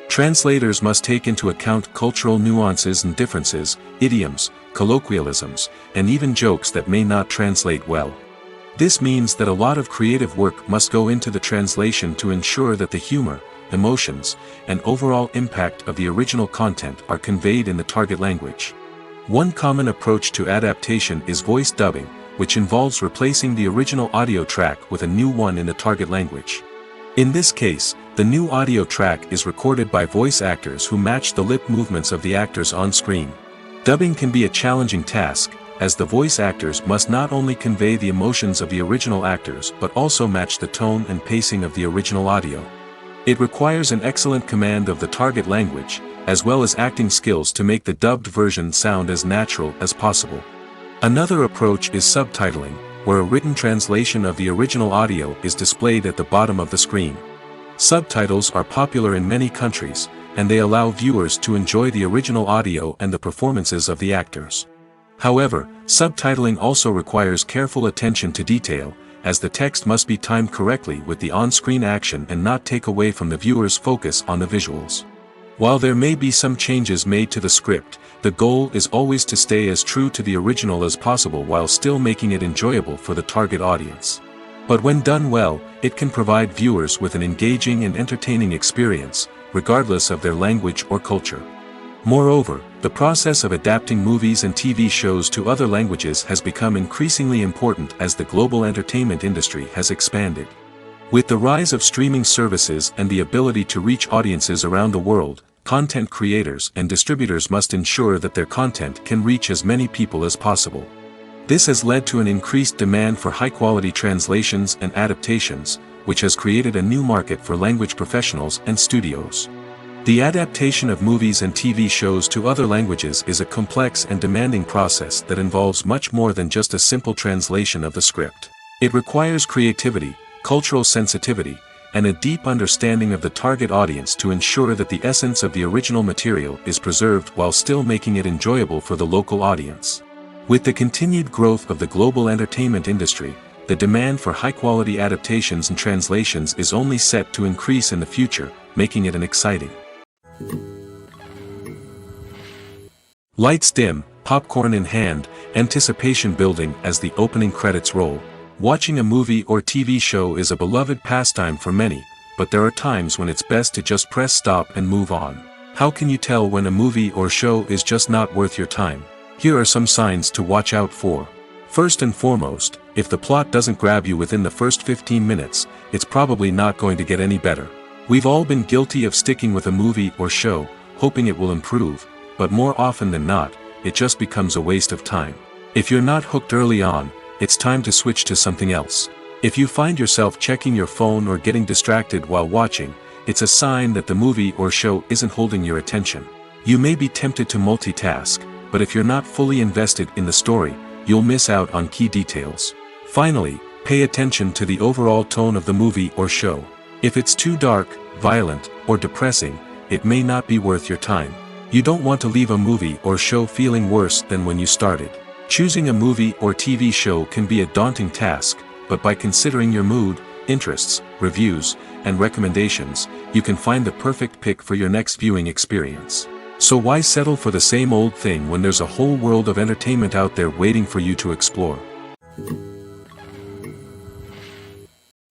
Translators must take into account cultural nuances and differences, idioms, colloquialisms, and even jokes that may not translate well. This means that a lot of creative work must go into the translation to ensure that the humor, emotions, and overall impact of the original content are conveyed in the target language. One common approach to adaptation is voice dubbing, which involves replacing the original audio track with a new one in the target language. In this case, the new audio track is recorded by voice actors who match the lip movements of the actors on screen. Dubbing can be a challenging task, as the voice actors must not only convey the emotions of the original actors but also match the tone and pacing of the original audio. It requires an excellent command of the target language, as well as acting skills to make the dubbed version sound as natural as possible. Another approach is subtitling, where a written translation of the original audio is displayed at the bottom of the screen. Subtitles are popular in many countries, and they allow viewers to enjoy the original audio and the performances of the actors. However, subtitling also requires careful attention to detail, as the text must be timed correctly with the on-screen action and not take away from the viewer's focus on the visuals. While there may be some changes made to the script, the goal is always to stay as true to the original as possible while still making it enjoyable for the target audience. But when done well, it can provide viewers with an engaging and entertaining experience, regardless of their language or culture. Moreover, the process of adapting movies and TV shows to other languages has become increasingly important as the global entertainment industry has expanded. With the rise of streaming services and the ability to reach audiences around the world, content creators and distributors must ensure that their content can reach as many people as possible. This has led to an increased demand for high-quality translations and adaptations, which has created a new market for language professionals and studios. The adaptation of movies and TV shows to other languages is a complex and demanding process that involves much more than just a simple translation of the script. It requires creativity, cultural sensitivity, and a deep understanding of the target audience to ensure that the essence of the original material is preserved while still making it enjoyable for the local audience. With the continued growth of the global entertainment industry, the demand for high-quality adaptations and translations is only set to increase in the future, making it an exciting. Lights dim, popcorn in hand, anticipation building as the opening credits roll. Watching a movie or TV show is a beloved pastime for many, but there are times when it's best to just press stop and move on. How can you tell when a movie or show is just not worth your time? Here are some signs to watch out for. First and foremost, if the plot doesn't grab you within the first 15 minutes, it's probably not going to get any better. We've all been guilty of sticking with a movie or show, hoping it will improve, but more often than not, it just becomes a waste of time. If you're not hooked early on, it's time to switch to something else. If you find yourself checking your phone or getting distracted while watching, it's a sign that the movie or show isn't holding your attention. You may be tempted to multitask, but if you're not fully invested in the story, you'll miss out on key details. Finally, pay attention to the overall tone of the movie or show. If it's too dark, violent, or depressing, it may not be worth your time. You don't want to leave a movie or show feeling worse than when you started. Choosing a movie or TV show can be a daunting task, but by considering your mood, interests, reviews, and recommendations, you can find the perfect pick for your next viewing experience. So why settle for the same old thing when there's a whole world of entertainment out there waiting for you to explore?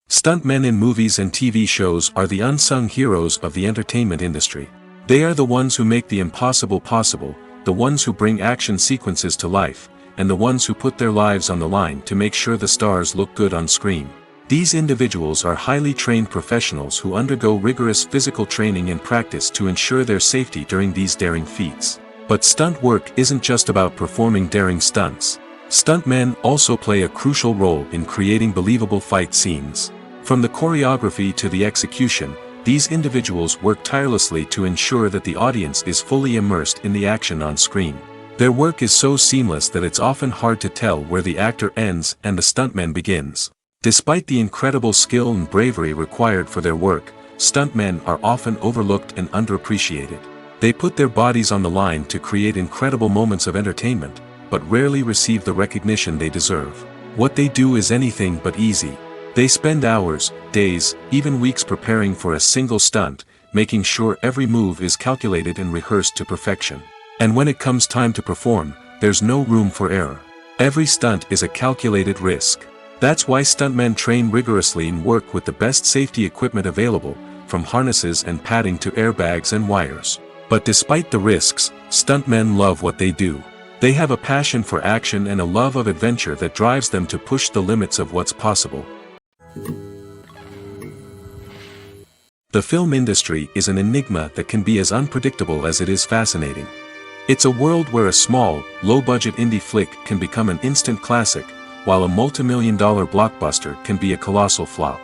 Stuntmen in movies and TV shows are the unsung heroes of the entertainment industry. They are the ones who make the impossible possible, the ones who bring action sequences to life, and the ones who put their lives on the line to make sure the stars look good on screen. These individuals are highly trained professionals who undergo rigorous physical training and practice to ensure their safety during these daring feats. But stunt work isn't just about performing daring stunts. Stuntmen also play a crucial role in creating believable fight scenes. From the choreography to the execution, these individuals work tirelessly to ensure that the audience is fully immersed in the action on screen. Their work is so seamless that it's often hard to tell where the actor ends and the stuntman begins. Despite the incredible skill and bravery required for their work, stuntmen are often overlooked and underappreciated. They put their bodies on the line to create incredible moments of entertainment, but rarely receive the recognition they deserve. What they do is anything but easy. They spend hours, days, even weeks preparing for a single stunt, making sure every move is calculated and rehearsed to perfection. And when it comes time to perform, there's no room for error. Every stunt is a calculated risk. That's why stuntmen train rigorously and work with the best safety equipment available, from harnesses and padding to airbags and wires. But despite the risks, stuntmen love what they do. They have a passion for action and a love of adventure that drives them to push the limits of what's possible. The film industry is an enigma that can be as unpredictable as it is fascinating. It's a world where a small, low-budget indie flick can become an instant classic, while a multi-million-dollar blockbuster can be a colossal flop.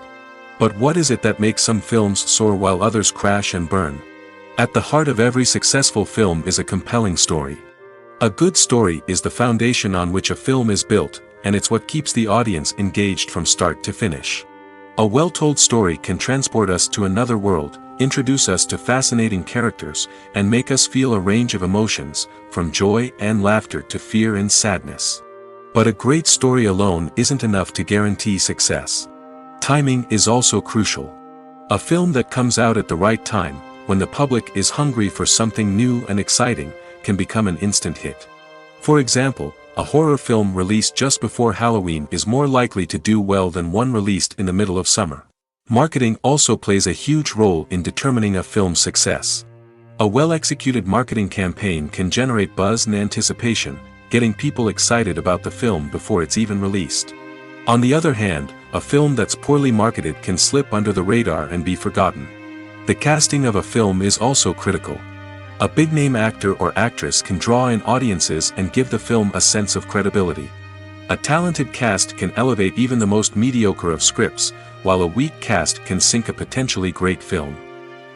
But what is it that makes some films soar while others crash and burn? At the heart of every successful film is a compelling story. A good story is the foundation on which a film is built, and it's what keeps the audience engaged from start to finish. A well-told story can transport us to another world, introduce us to fascinating characters, and make us feel a range of emotions, from joy and laughter to fear and sadness. But a great story alone isn't enough to guarantee success. Timing is also crucial. A film that comes out at the right time, when the public is hungry for something new and exciting, can become an instant hit. For example, a horror film released just before Halloween is more likely to do well than one released in the middle of summer. Marketing also plays a huge role in determining a film's success. A well-executed marketing campaign can generate buzz and anticipation, getting people excited about the film before it's even released. On the other hand, a film that's poorly marketed can slip under the radar and be forgotten. The casting of a film is also critical. A big-name actor or actress can draw in audiences and give the film a sense of credibility. A talented cast can elevate even the most mediocre of scripts, while a weak cast can sink a potentially great film.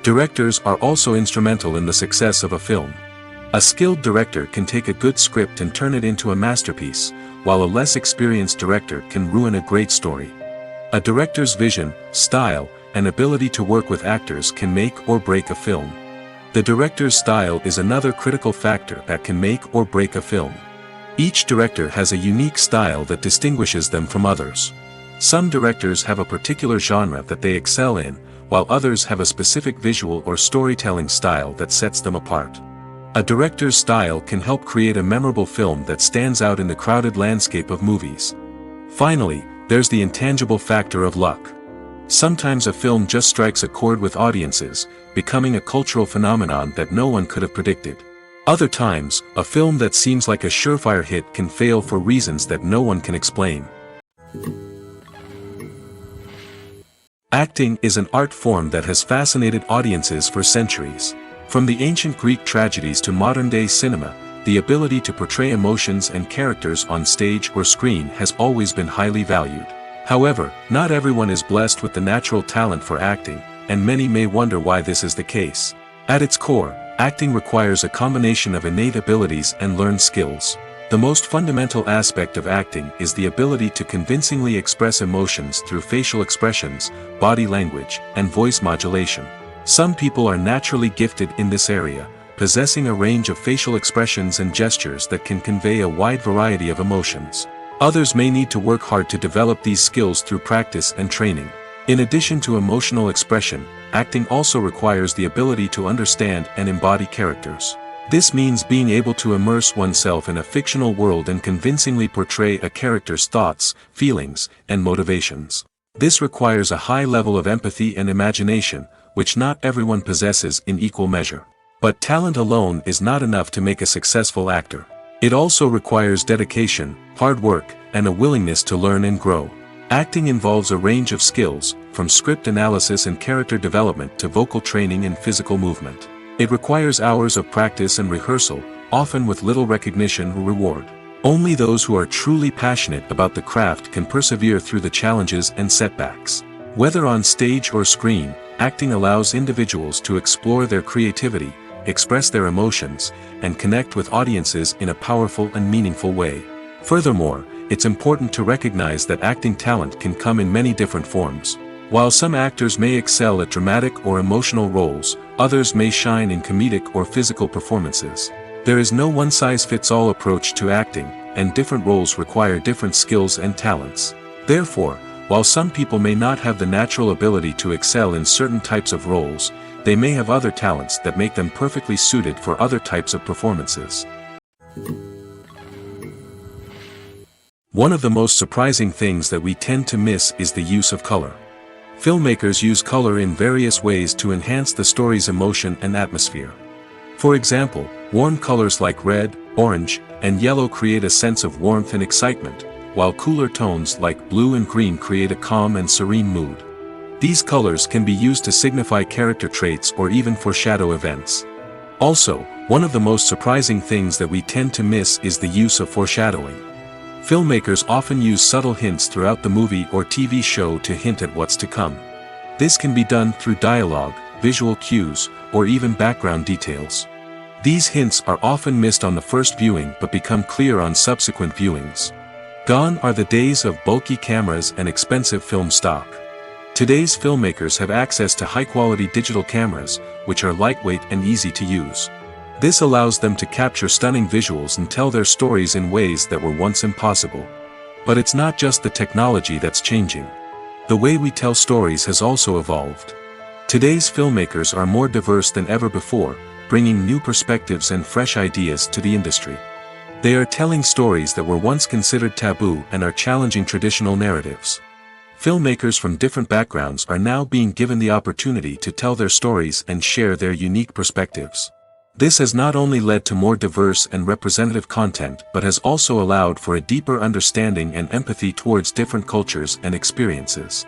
Directors are also instrumental in the success of a film. A skilled director can take a good script and turn it into a masterpiece, while a less experienced director can ruin a great story. A director's vision, style, and ability to work with actors can make or break a film. The director's style is another critical factor that can make or break a film. Each director has a unique style that distinguishes them from others. Some directors have a particular genre that they excel in, while others have a specific visual or storytelling style that sets them apart. A director's style can help create a memorable film that stands out in the crowded landscape of movies. Finally, there's the intangible factor of luck. Sometimes a film just strikes a chord with audiences, becoming a cultural phenomenon that no one could have predicted. Other times, a film that seems like a surefire hit can fail for reasons that no one can explain. Acting is an art form that has fascinated audiences for centuries. From the ancient Greek tragedies to modern-day cinema, the ability to portray emotions and characters on stage or screen has always been highly valued. However, not everyone is blessed with the natural talent for acting, and many may wonder why this is the case. At its core, acting requires a combination of innate abilities and learned skills. The most fundamental aspect of acting is the ability to convincingly express emotions through facial expressions, body language, and voice modulation. Some people are naturally gifted in this area, possessing a range of facial expressions and gestures that can convey a wide variety of emotions. Others may need to work hard to develop these skills through practice and training. In addition to emotional expression, acting also requires the ability to understand and embody characters. This means being able to immerse oneself in a fictional world and convincingly portray a character's thoughts, feelings, and motivations. This requires a high level of empathy and imagination, which not everyone possesses in equal measure. But talent alone is not enough to make a successful actor. It also requires dedication, hard work, and a willingness to learn and grow. Acting involves a range of skills, from script analysis and character development to vocal training and physical movement. It requires hours of practice and rehearsal, often with little recognition or reward. Only those who are truly passionate about the craft can persevere through the challenges and setbacks. Whether on stage or screen, acting allows individuals to explore their creativity, express their emotions, and connect with audiences in a powerful and meaningful way. Furthermore, it's important to recognize that acting talent can come in many different forms. While some actors may excel at dramatic or emotional roles, others may shine in comedic or physical performances. There is no one-size-fits-all approach to acting, and different roles require different skills and talents. Therefore, while some people may not have the natural ability to excel in certain types of roles, they may have other talents that make them perfectly suited for other types of performances. One of the most surprising things that we tend to miss is the use of color. Filmmakers use color in various ways to enhance the story's emotion and atmosphere. For example, warm colors like red, orange, and yellow create a sense of warmth and excitement, while cooler tones like blue and green create a calm and serene mood. These colors can be used to signify character traits or even foreshadow events. Also, one of the most surprising things that we tend to miss is the use of foreshadowing. Filmmakers often use subtle hints throughout the movie or TV show to hint at what's to come. This can be done through dialogue, visual cues, or even background details. These hints are often missed on the first viewing but become clear on subsequent viewings. Gone are the days of bulky cameras and expensive film stock. Today's filmmakers have access to high-quality digital cameras, which are lightweight and easy to use. This allows them to capture stunning visuals and tell their stories in ways that were once impossible. But it's not just the technology that's changing. The way we tell stories has also evolved. Today's filmmakers are more diverse than ever before, bringing new perspectives and fresh ideas to the industry. They are telling stories that were once considered taboo and are challenging traditional narratives. Filmmakers from different backgrounds are now being given the opportunity to tell their stories and share their unique perspectives. This has not only led to more diverse and representative content but has also allowed for a deeper understanding and empathy towards different cultures and experiences.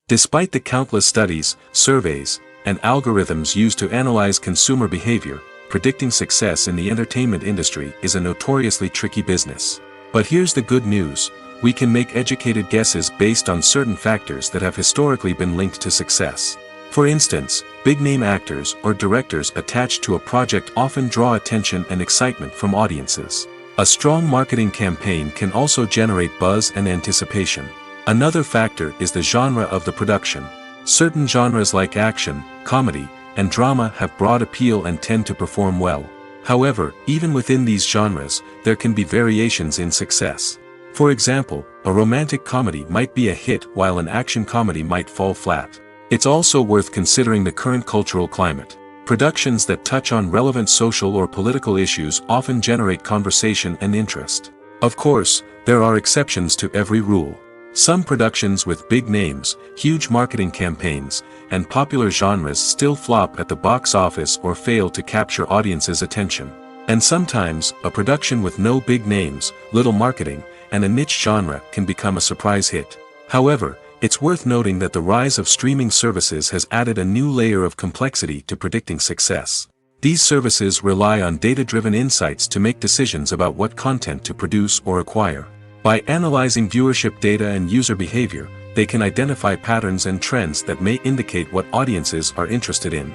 Despite the countless studies, surveys, and algorithms used to analyze consumer behavior, predicting success in the entertainment industry is a notoriously tricky business. But here's the good news: we can make educated guesses based on certain factors that have historically been linked to success. For instance, big-name actors or directors attached to a project often draw attention and excitement from audiences. A strong marketing campaign can also generate buzz and anticipation. Another factor is the genre of the production. Certain genres like action, comedy, and drama have broad appeal and tend to perform well. However, even within these genres, there can be variations in success. For example, a romantic comedy might be a hit while an action comedy might fall flat. It's also worth considering the current cultural climate. Productions that touch on relevant social or political issues often generate conversation and interest. Of course, there are exceptions to every rule. Some productions with big names, huge marketing campaigns, and popular genres still flop at the box office or fail to capture audiences' attention. And sometimes, a production with no big names, little marketing, and a niche genre can become a surprise hit. However, it's worth noting that the rise of streaming services has added a new layer of complexity to predicting success. These services rely on data-driven insights to make decisions about what content to produce or acquire. By analyzing viewership data and user behavior, they can identify patterns and trends that may indicate what audiences are interested in.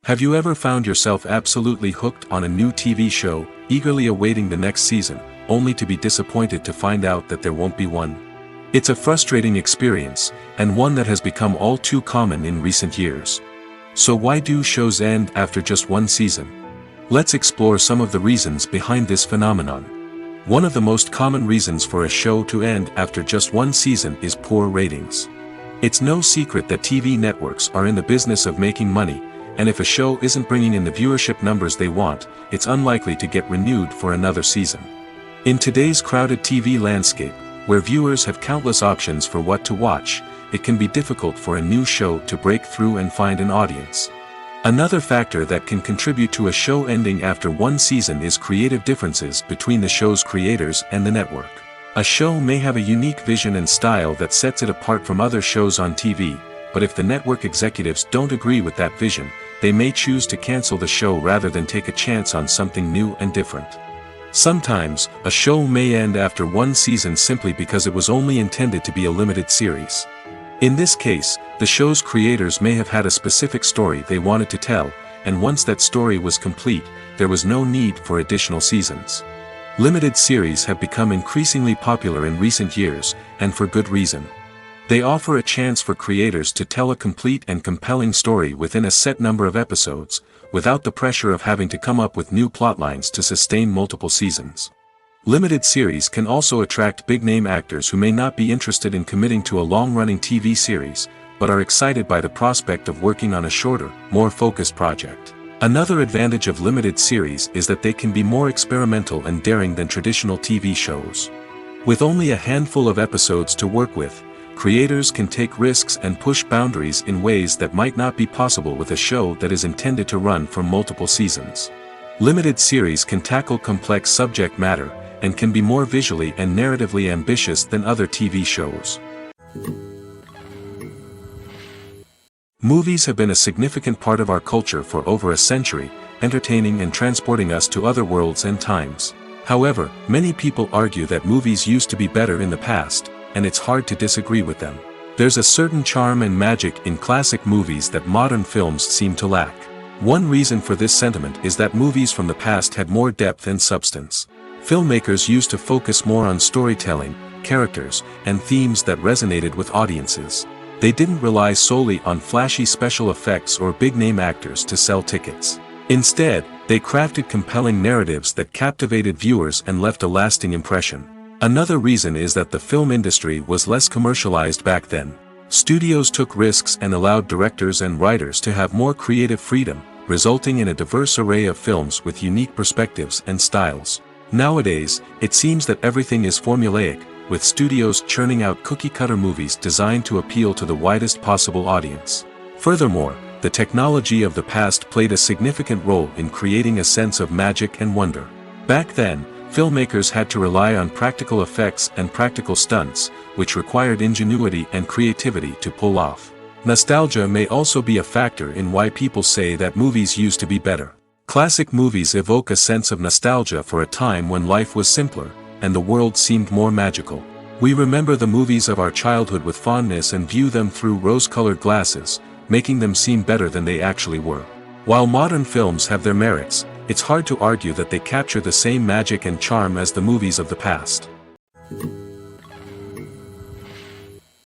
Have you ever found yourself absolutely hooked on a new TV show, eagerly awaiting the next season, only to be disappointed to find out that there won't be one? It's a frustrating experience, and one that has become all too common in recent years. So why do shows end after just one season? Let's explore some of the reasons behind this phenomenon. One of the most common reasons for a show to end after just one season is poor ratings. It's no secret that TV networks are in the business of making money, and if a show isn't bringing in the viewership numbers they want, it's unlikely to get renewed for another season. In today's crowded TV landscape, where viewers have countless options for what to watch, it can be difficult for a new show to break through and find an audience. Another factor that can contribute to a show ending after one season is creative differences between the show's creators and the network. A show may have a unique vision and style that sets it apart from other shows on TV, but if the network executives don't agree with that vision, they may choose to cancel the show rather than take a chance on something new and different. Sometimes, a show may end after one season simply because it was only intended to be a limited series. In this case, the show's creators may have had a specific story they wanted to tell, and once that story was complete, there was no need for additional seasons. Limited series have become increasingly popular in recent years, and for good reason. They offer a chance for creators to tell a complete and compelling story within a set number of episodes, without the pressure of having to come up with new plotlines to sustain multiple seasons. Limited series can also attract big-name actors who may not be interested in committing to a long-running TV series, but are excited by the prospect of working on a shorter, more focused project. Another advantage of limited series is that they can be more experimental and daring than traditional TV shows. With only a handful of episodes to work with, creators can take risks and push boundaries in ways that might not be possible with a show that is intended to run for multiple seasons. Limited series can tackle complex subject matter, and can be more visually and narratively ambitious than other TV shows. Movies have been a significant part of our culture for over a century, entertaining and transporting us to other worlds and times. However, many people argue that movies used to be better in the past, and it's hard to disagree with them. There's a certain charm and magic in classic movies that modern films seem to lack. One reason for this sentiment is that movies from the past had more depth and substance. Filmmakers used to focus more on storytelling, characters, and themes that resonated with audiences. They didn't rely solely on flashy special effects or big-name actors to sell tickets. Instead, they crafted compelling narratives that captivated viewers and left a lasting impression. Another reason is that the film industry was less commercialized back then. Studios took risks and allowed directors and writers to have more creative freedom, resulting in a diverse array of films with unique perspectives and styles. Nowadays, it seems that everything is formulaic, with studios churning out cookie-cutter movies designed to appeal to the widest possible audience. Furthermore, the technology of the past played a significant role in creating a sense of magic and wonder. Back then, filmmakers had to rely on practical effects and practical stunts, which required ingenuity and creativity to pull off. Nostalgia may also be a factor in why people say that movies used to be better. Classic movies evoke a sense of nostalgia for a time when life was simpler, and the world seemed more magical. We remember the movies of our childhood with fondness and view them through rose-colored glasses, making them seem better than they actually were. While modern films have their merits, it's hard to argue that they capture the same magic and charm as the movies of the past.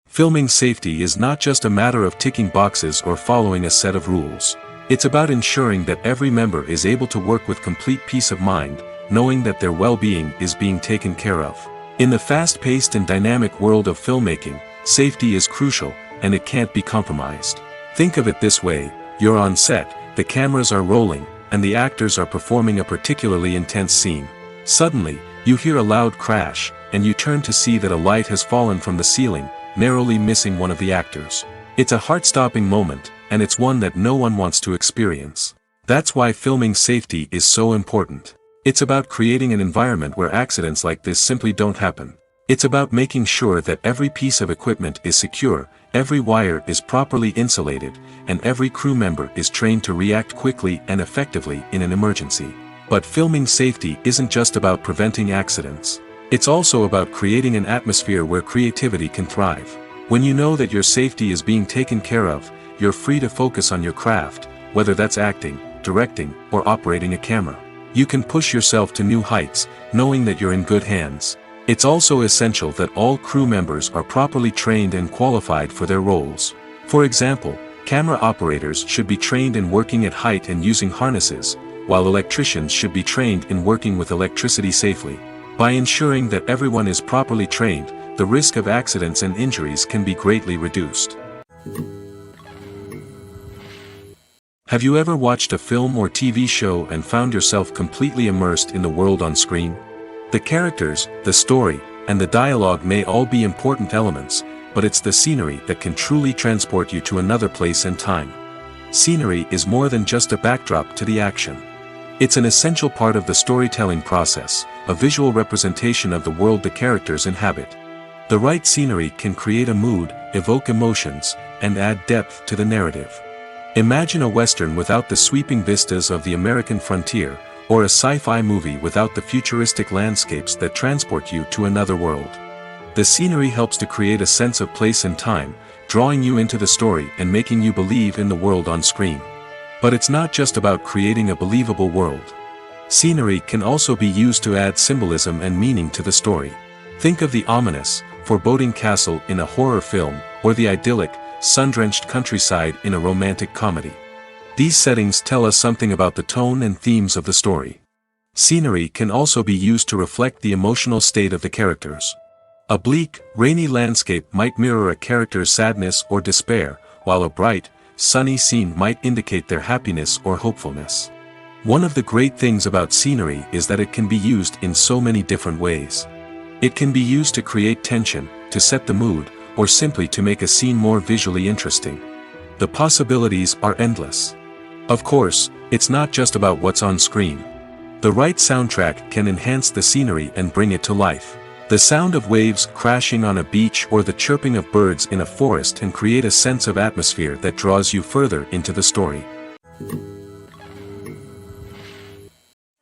Filming safety is not just a matter of ticking boxes or following a set of rules. It's about ensuring that every member is able to work with complete peace of mind, knowing that their well-being is being taken care of. In the fast-paced and dynamic world of filmmaking, safety is crucial, and it can't be compromised. Think of it this way: you're on set, the cameras are rolling, and the actors are performing a particularly intense scene. Suddenly, you hear a loud crash, and you turn to see that a light has fallen from the ceiling, narrowly missing one of the actors. It's a heart-stopping moment, and it's one that no one wants to experience. That's why filming safety is so important. It's about creating an environment where accidents like this simply don't happen. It's about making sure that every piece of equipment is secure, every wire is properly insulated, and every crew member is trained to react quickly and effectively in an emergency. But filming safety isn't just about preventing accidents. It's also about creating an atmosphere where creativity can thrive. When you know that your safety is being taken care of, you're free to focus on your craft, whether that's acting, directing, or operating a camera. You can push yourself to new heights, knowing that you're in good hands. It's also essential that all crew members are properly trained and qualified for their roles. For example, camera operators should be trained in working at height and using harnesses, while electricians should be trained in working with electricity safely. By ensuring that everyone is properly trained, the risk of accidents and injuries can be greatly reduced. Have you ever watched a film or TV show and found yourself completely immersed in the world on screen? The characters, the story, and the dialogue may all be important elements, but it's the scenery that can truly transport you to another place and time. Scenery is more than just a backdrop to the action. It's an essential part of the storytelling process, a visual representation of the world the characters inhabit. The right scenery can create a mood, evoke emotions, and add depth to the narrative. Imagine a Western without the sweeping vistas of the American frontier, or a sci-fi movie without the futuristic landscapes that transport you to another world. The scenery helps to create a sense of place and time, drawing you into the story and making you believe in the world on screen. But it's not just about creating a believable world. Scenery can also be used to add symbolism and meaning to the story. Think of the ominous, foreboding castle in a horror film, or the idyllic, sun-drenched countryside in a romantic comedy. These settings tell us something about the tone and themes of the story. Scenery can also be used to reflect the emotional state of the characters. A bleak, rainy landscape might mirror a character's sadness or despair, while a bright, sunny scene might indicate their happiness or hopefulness. One of the great things about scenery is that it can be used in so many different ways. It can be used to create tension, to set the mood, or simply to make a scene more visually interesting. The possibilities are endless. Of course, it's not just about what's on screen. The right soundtrack can enhance the scenery and bring it to life. The sound of waves crashing on a beach or the chirping of birds in a forest can create a sense of atmosphere that draws you further into the story.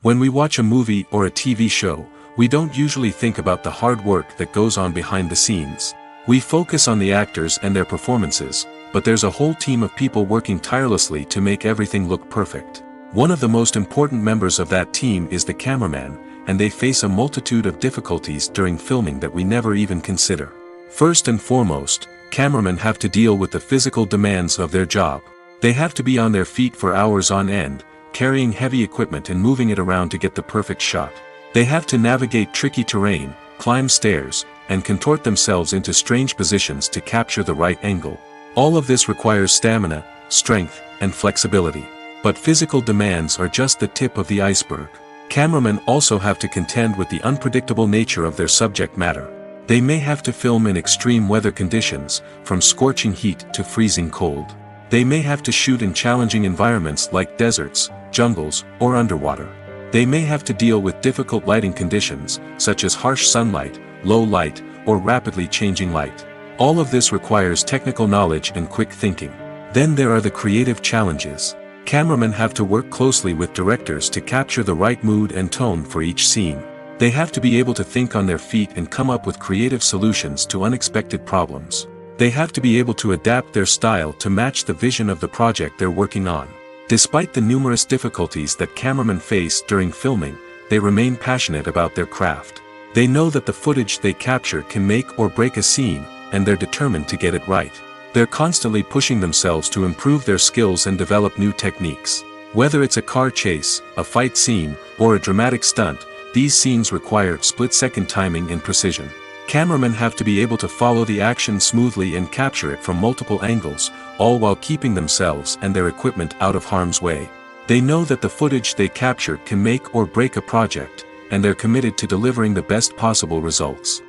When we watch a movie or a TV show, we don't usually think about the hard work that goes on behind the scenes. We focus on the actors and their performances, but there's a whole team of people working tirelessly to make everything look perfect. One of the most important members of that team is the cameraman, and they face a multitude of difficulties during filming that we never even consider. First and foremost, cameramen have to deal with the physical demands of their job. They have to be on their feet for hours on end, carrying heavy equipment and moving it around to get the perfect shot. They have to navigate tricky terrain, climb stairs, and contort themselves into strange positions to capture the right angle. All of this requires stamina, strength, and flexibility. But physical demands are just the tip of the iceberg. Cameramen also have to contend with the unpredictable nature of their subject matter. They may have to film in extreme weather conditions, from scorching heat to freezing cold. They may have to shoot in challenging environments like deserts, jungles, or underwater. They may have to deal with difficult lighting conditions, such as harsh sunlight, low light, or rapidly changing light. All of this requires technical knowledge and quick thinking. Then there are the creative challenges. Cameramen have to work closely with directors to capture the right mood and tone for each scene. They have to be able to think on their feet and come up with creative solutions to unexpected problems. They have to be able to adapt their style to match the vision of the project they're working on. Despite the numerous difficulties that cameramen face during filming, they remain passionate about their craft. They know that the footage they capture can make or break a scene, and they're determined to get it right. They're constantly pushing themselves to improve their skills and develop new techniques. Whether it's a car chase, a fight scene, or a dramatic stunt, these scenes require split-second timing and precision. Cameramen have to be able to follow the action smoothly and capture it from multiple angles, all while keeping themselves and their equipment out of harm's way. They know that the footage they capture can make or break a project, and they're committed to delivering the best possible results.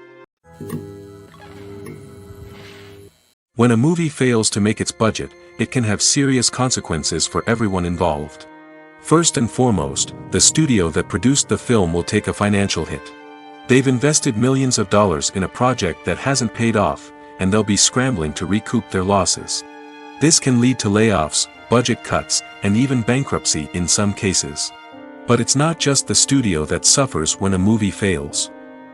When a movie fails to make its budget, it can have serious consequences for everyone involved. First and foremost, the studio that produced the film will take a financial hit. They've invested millions of dollars in a project that hasn't paid off, and they'll be scrambling to recoup their losses. This can lead to layoffs, budget cuts, and even bankruptcy in some cases. But it's not just the studio that suffers when a movie fails.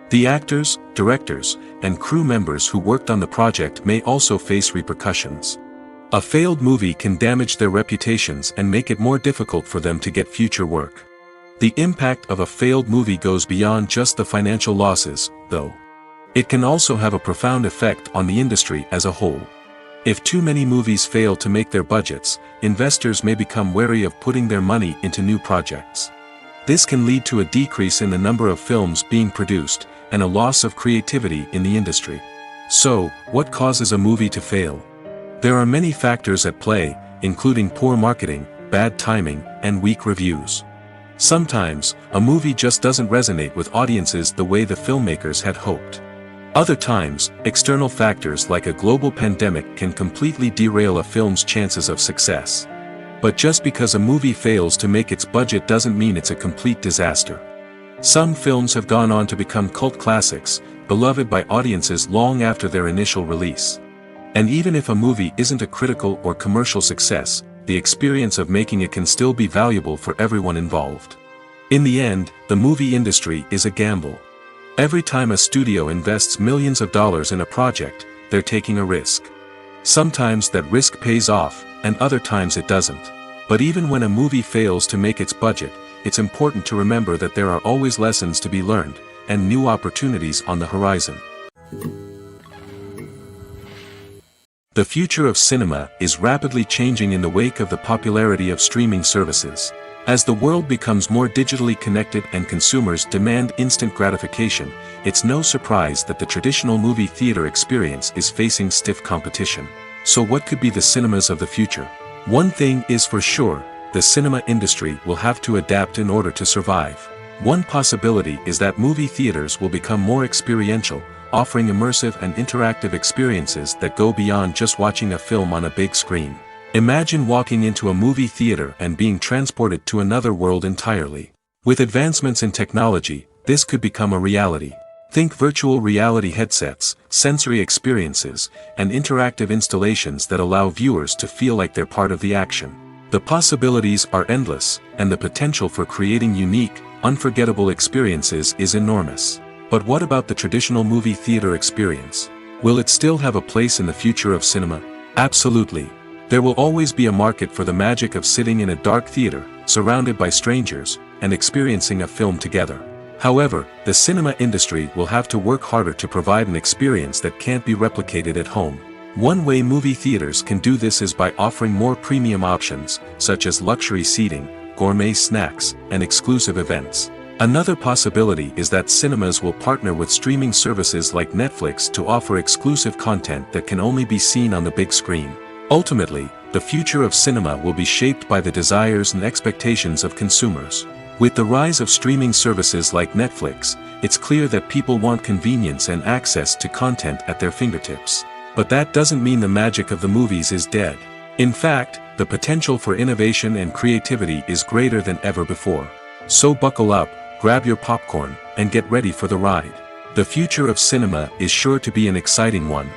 The actors, directors, and crew members who worked on the project may also face repercussions. A failed movie can damage their reputations and make it more difficult for them to get future work. The impact of a failed movie goes beyond just the financial losses, though. It can also have a profound effect on the industry as a whole. If too many movies fail to make their budgets, investors may become wary of putting their money into new projects. This can lead to a decrease in the number of films being produced, and a loss of creativity in the industry. So, what causes a movie to fail? There are many factors at play, including poor marketing, bad timing, and weak reviews. Sometimes, a movie just doesn't resonate with audiences the way the filmmakers had hoped. Other times, external factors like a global pandemic can completely derail a film's chances of success. But just because a movie fails to make its budget doesn't mean it's a complete disaster. Some films have gone on to become cult classics, beloved by audiences long after their initial release. And even if a movie isn't a critical or commercial success, the experience of making it can still be valuable for everyone involved. In the end, the movie industry is a gamble. Every time a studio invests millions of dollars in a project, they're taking a risk. Sometimes that risk pays off, and other times it doesn't. But even when a movie fails to make its budget, it's important to remember that there are always lessons to be learned, and new opportunities on the horizon. The future of cinema is rapidly changing in the wake of the popularity of streaming services. As the world becomes more digitally connected and consumers demand instant gratification, it's no surprise that the traditional movie theater experience is facing stiff competition. So what could be the cinemas of the future? One thing is for sure, the cinema industry will have to adapt in order to survive. One possibility is that movie theaters will become more experiential, offering immersive and interactive experiences that go beyond just watching a film on a big screen. Imagine walking into a movie theater and being transported to another world entirely. With advancements in technology, this could become a reality. Think virtual reality headsets, sensory experiences, and interactive installations that allow viewers to feel like they're part of the action. The possibilities are endless, and the potential for creating unique, unforgettable experiences is enormous. But what about the traditional movie theater experience? Will it still have a place in the future of cinema? Absolutely. There will always be a market for the magic of sitting in a dark theater, surrounded by strangers, and experiencing a film together. However, the cinema industry will have to work harder to provide an experience that can't be replicated at home. One way movie theaters can do this is by offering more premium options, such as luxury seating, gourmet snacks, and exclusive events. Another possibility is that cinemas will partner with streaming services like Netflix to offer exclusive content that can only be seen on the big screen. Ultimately, the future of cinema will be shaped by the desires and expectations of consumers. With the rise of streaming services like Netflix, it's clear that people want convenience and access to content at their fingertips. But that doesn't mean the magic of the movies is dead. In fact, the potential for innovation and creativity is greater than ever before. So buckle up, grab your popcorn, and get ready for the ride. The future of cinema is sure to be an exciting one.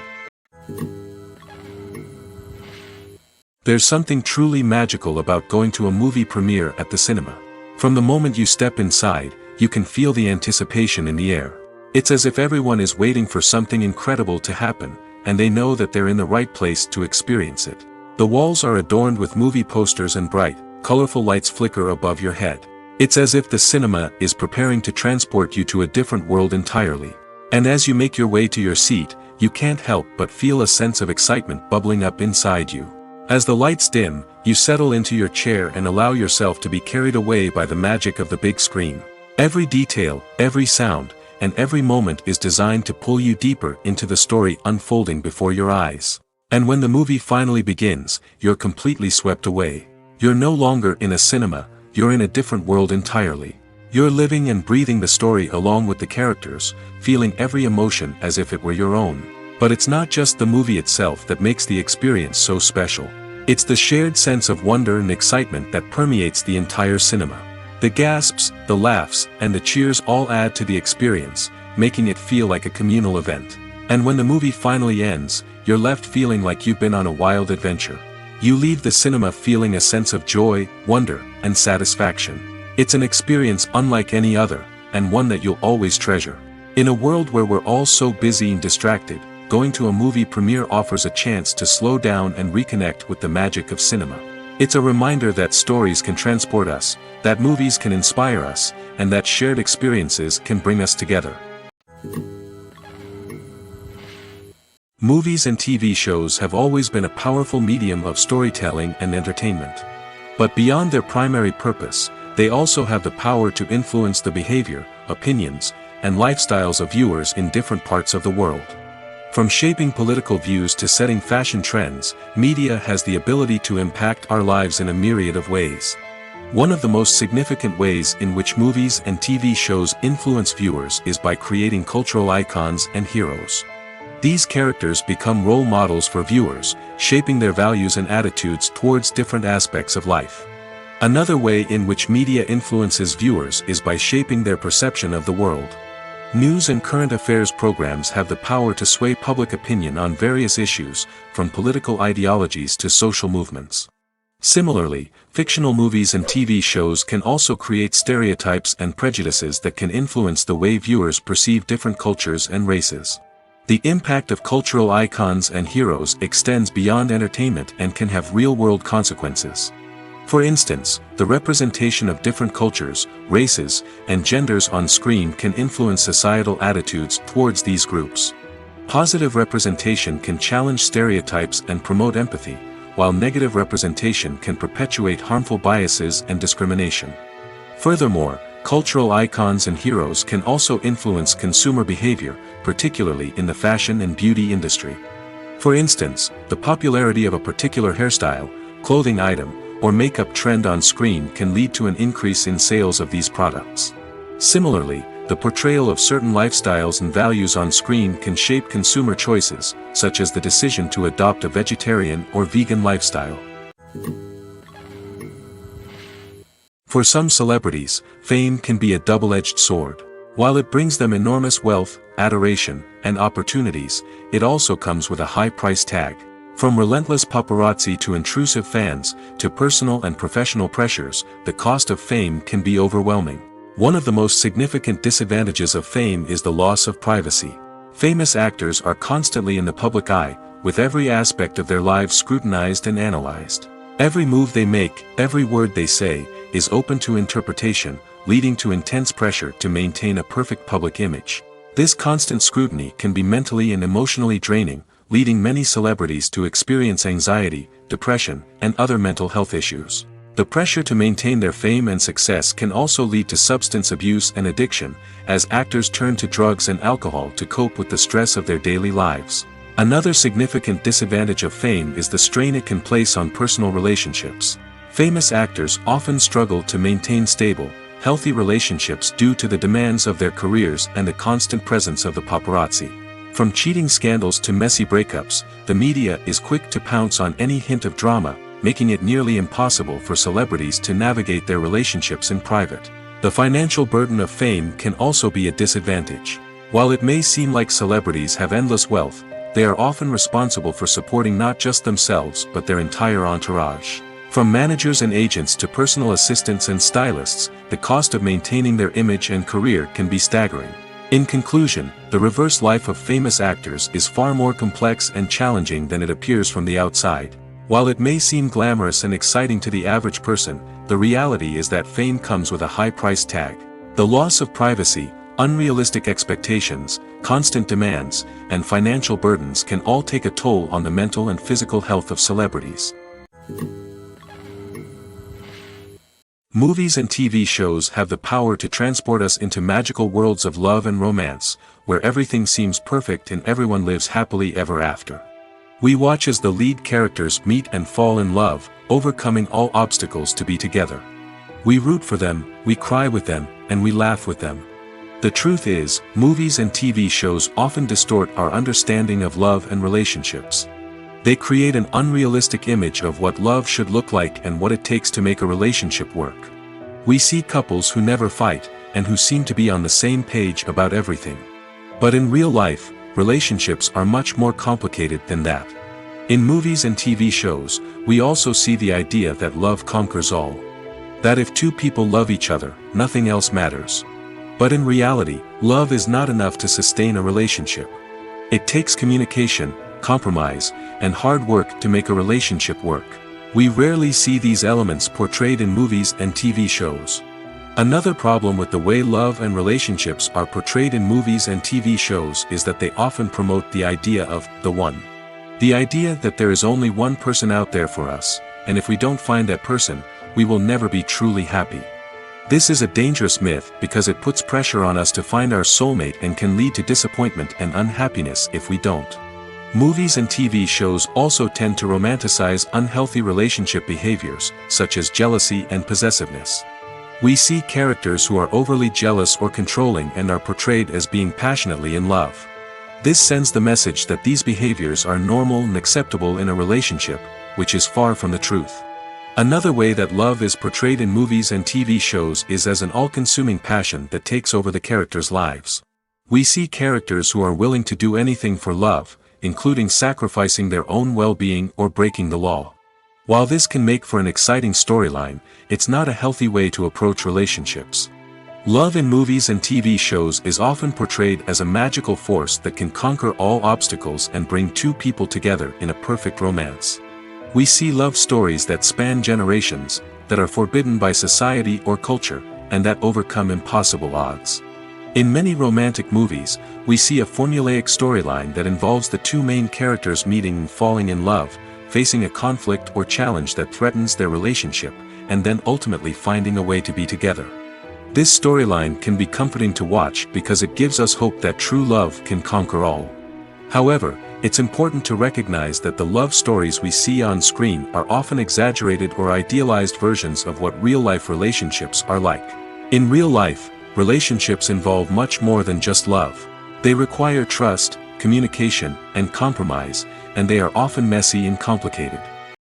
There's something truly magical about going to a movie premiere at the cinema. From the moment you step inside, you can feel the anticipation in the air. It's as if everyone is waiting for something incredible to happen, and they know that they're in the right place to experience it. The walls are adorned with movie posters and bright, colorful lights flicker above your head. It's as if the cinema is preparing to transport you to a different world entirely. And as you make your way to your seat, you can't help but feel a sense of excitement bubbling up inside you. As the lights dim, you settle into your chair and allow yourself to be carried away by the magic of the big screen. Every detail, every sound, and every moment is designed to pull you deeper into the story unfolding before your eyes. And when the movie finally begins, you're completely swept away. You're no longer in a cinema, you're in a different world entirely. You're living and breathing the story along with the characters, feeling every emotion as if it were your own. But it's not just the movie itself that makes the experience so special. It's the shared sense of wonder and excitement that permeates the entire cinema. The gasps, the laughs, and the cheers all add to the experience, making it feel like a communal event. And when the movie finally ends, you're left feeling like you've been on a wild adventure. You leave the cinema feeling a sense of joy, wonder, and satisfaction. It's an experience unlike any other, and one that you'll always treasure. In a world where we're all so busy and distracted, going to a movie premiere offers a chance to slow down and reconnect with the magic of cinema. It's a reminder that stories can transport us, that movies can inspire us, and that shared experiences can bring us together. Movies and TV shows have always been a powerful medium of storytelling and entertainment. But beyond their primary purpose, they also have the power to influence the behavior, opinions, and lifestyles of viewers in different parts of the world. From shaping political views to setting fashion trends, media has the ability to impact our lives in a myriad of ways. One of the most significant ways in which movies and TV shows influence viewers is by creating cultural icons and heroes. These characters become role models for viewers, shaping their values and attitudes towards different aspects of life. Another way in which media influences viewers is by shaping their perception of the world. News and current affairs programs have the power to sway public opinion on various issues, from political ideologies to social movements. Similarly, fictional movies and TV shows can also create stereotypes and prejudices that can influence the way viewers perceive different cultures and races. The impact of cultural icons and heroes extends beyond entertainment and can have real-world consequences. For instance, the representation of different cultures, races, and genders on screen can influence societal attitudes towards these groups. Positive representation can challenge stereotypes and promote empathy, while negative representation can perpetuate harmful biases and discrimination. Furthermore, cultural icons and heroes can also influence consumer behavior, particularly in the fashion and beauty industry. For instance, the popularity of a particular hairstyle, clothing item, or makeup trend on screen can lead to an increase in sales of these products. Similarly, the portrayal of certain lifestyles and values on screen can shape consumer choices, such as the decision to adopt a vegetarian or vegan lifestyle. For some celebrities, fame can be a double-edged sword. While it brings them enormous wealth, adoration, and opportunities, it also comes with a high price tag. From relentless paparazzi to intrusive fans, to personal and professional pressures, the cost of fame can be overwhelming. One of the most significant disadvantages of fame is the loss of privacy. Famous actors are constantly in the public eye, with every aspect of their lives scrutinized and analyzed. Every move they make, every word they say, is open to interpretation, leading to intense pressure to maintain a perfect public image. This constant scrutiny can be mentally and emotionally draining, leading many celebrities to experience anxiety, depression, and other mental health issues. The pressure to maintain their fame and success can also lead to substance abuse and addiction, as actors turn to drugs and alcohol to cope with the stress of their daily lives. Another significant disadvantage of fame is the strain it can place on personal relationships. Famous actors often struggle to maintain stable, healthy relationships due to the demands of their careers and the constant presence of the paparazzi. From cheating scandals to messy breakups, the media is quick to pounce on any hint of drama, making it nearly impossible for celebrities to navigate their relationships in private. The financial burden of fame can also be a disadvantage. While it may seem like celebrities have endless wealth, they are often responsible for supporting not just themselves but their entire entourage. From managers and agents to personal assistants and stylists, the cost of maintaining their image and career can be staggering. In conclusion, the reverse life of famous actors is far more complex and challenging than it appears from the outside. While it may seem glamorous and exciting to the average person, the reality is that fame comes with a high price tag. The loss of privacy, unrealistic expectations, constant demands, and financial burdens can all take a toll on the mental and physical health of celebrities. Movies and TV shows have the power to transport us into magical worlds of love and romance, where everything seems perfect and everyone lives happily ever after. We watch as the lead characters meet and fall in love, overcoming all obstacles to be together. We root for them, we cry with them, and we laugh with them. The truth is, movies and TV shows often distort our understanding of love and relationships. They create an unrealistic image of what love should look like and what it takes to make a relationship work. We see couples who never fight, and who seem to be on the same page about everything. But in real life, relationships are much more complicated than that. In movies and TV shows, we also see the idea that love conquers all. That if two people love each other, nothing else matters. But in reality, love is not enough to sustain a relationship. It takes communication, compromise, and hard work to make a relationship work. We rarely see these elements portrayed in movies and TV shows. Another problem with the way love and relationships are portrayed in movies and TV shows is that they often promote the idea of the one. The idea that there is only one person out there for us, and if we don't find that person, we will never be truly happy. This is a dangerous myth because it puts pressure on us to find our soulmate and can lead to disappointment and unhappiness if we don't. Movies and TV shows also tend to romanticize unhealthy relationship behaviors, such as jealousy and possessiveness. We see characters who are overly jealous or controlling and are portrayed as being passionately in love. This sends the message that these behaviors are normal and acceptable in a relationship, which is far from the truth. Another way that love is portrayed in movies and TV shows is as an all-consuming passion that takes over the characters' lives. We see characters who are willing to do anything for love, including sacrificing their own well-being or breaking the law. While this can make for an exciting storyline, it's not a healthy way to approach relationships. Love in movies and TV shows is often portrayed as a magical force that can conquer all obstacles and bring two people together in a perfect romance. We see love stories that span generations, that are forbidden by society or culture, and that overcome impossible odds. In many romantic movies, we see a formulaic storyline that involves the two main characters meeting and falling in love, facing a conflict or challenge that threatens their relationship, and then ultimately finding a way to be together. This storyline can be comforting to watch because it gives us hope that true love can conquer all. However, it's important to recognize that the love stories we see on screen are often exaggerated or idealized versions of what real-life relationships are like. In real life, relationships involve much more than just love. They require trust, communication, and compromise, and they are often messy and complicated.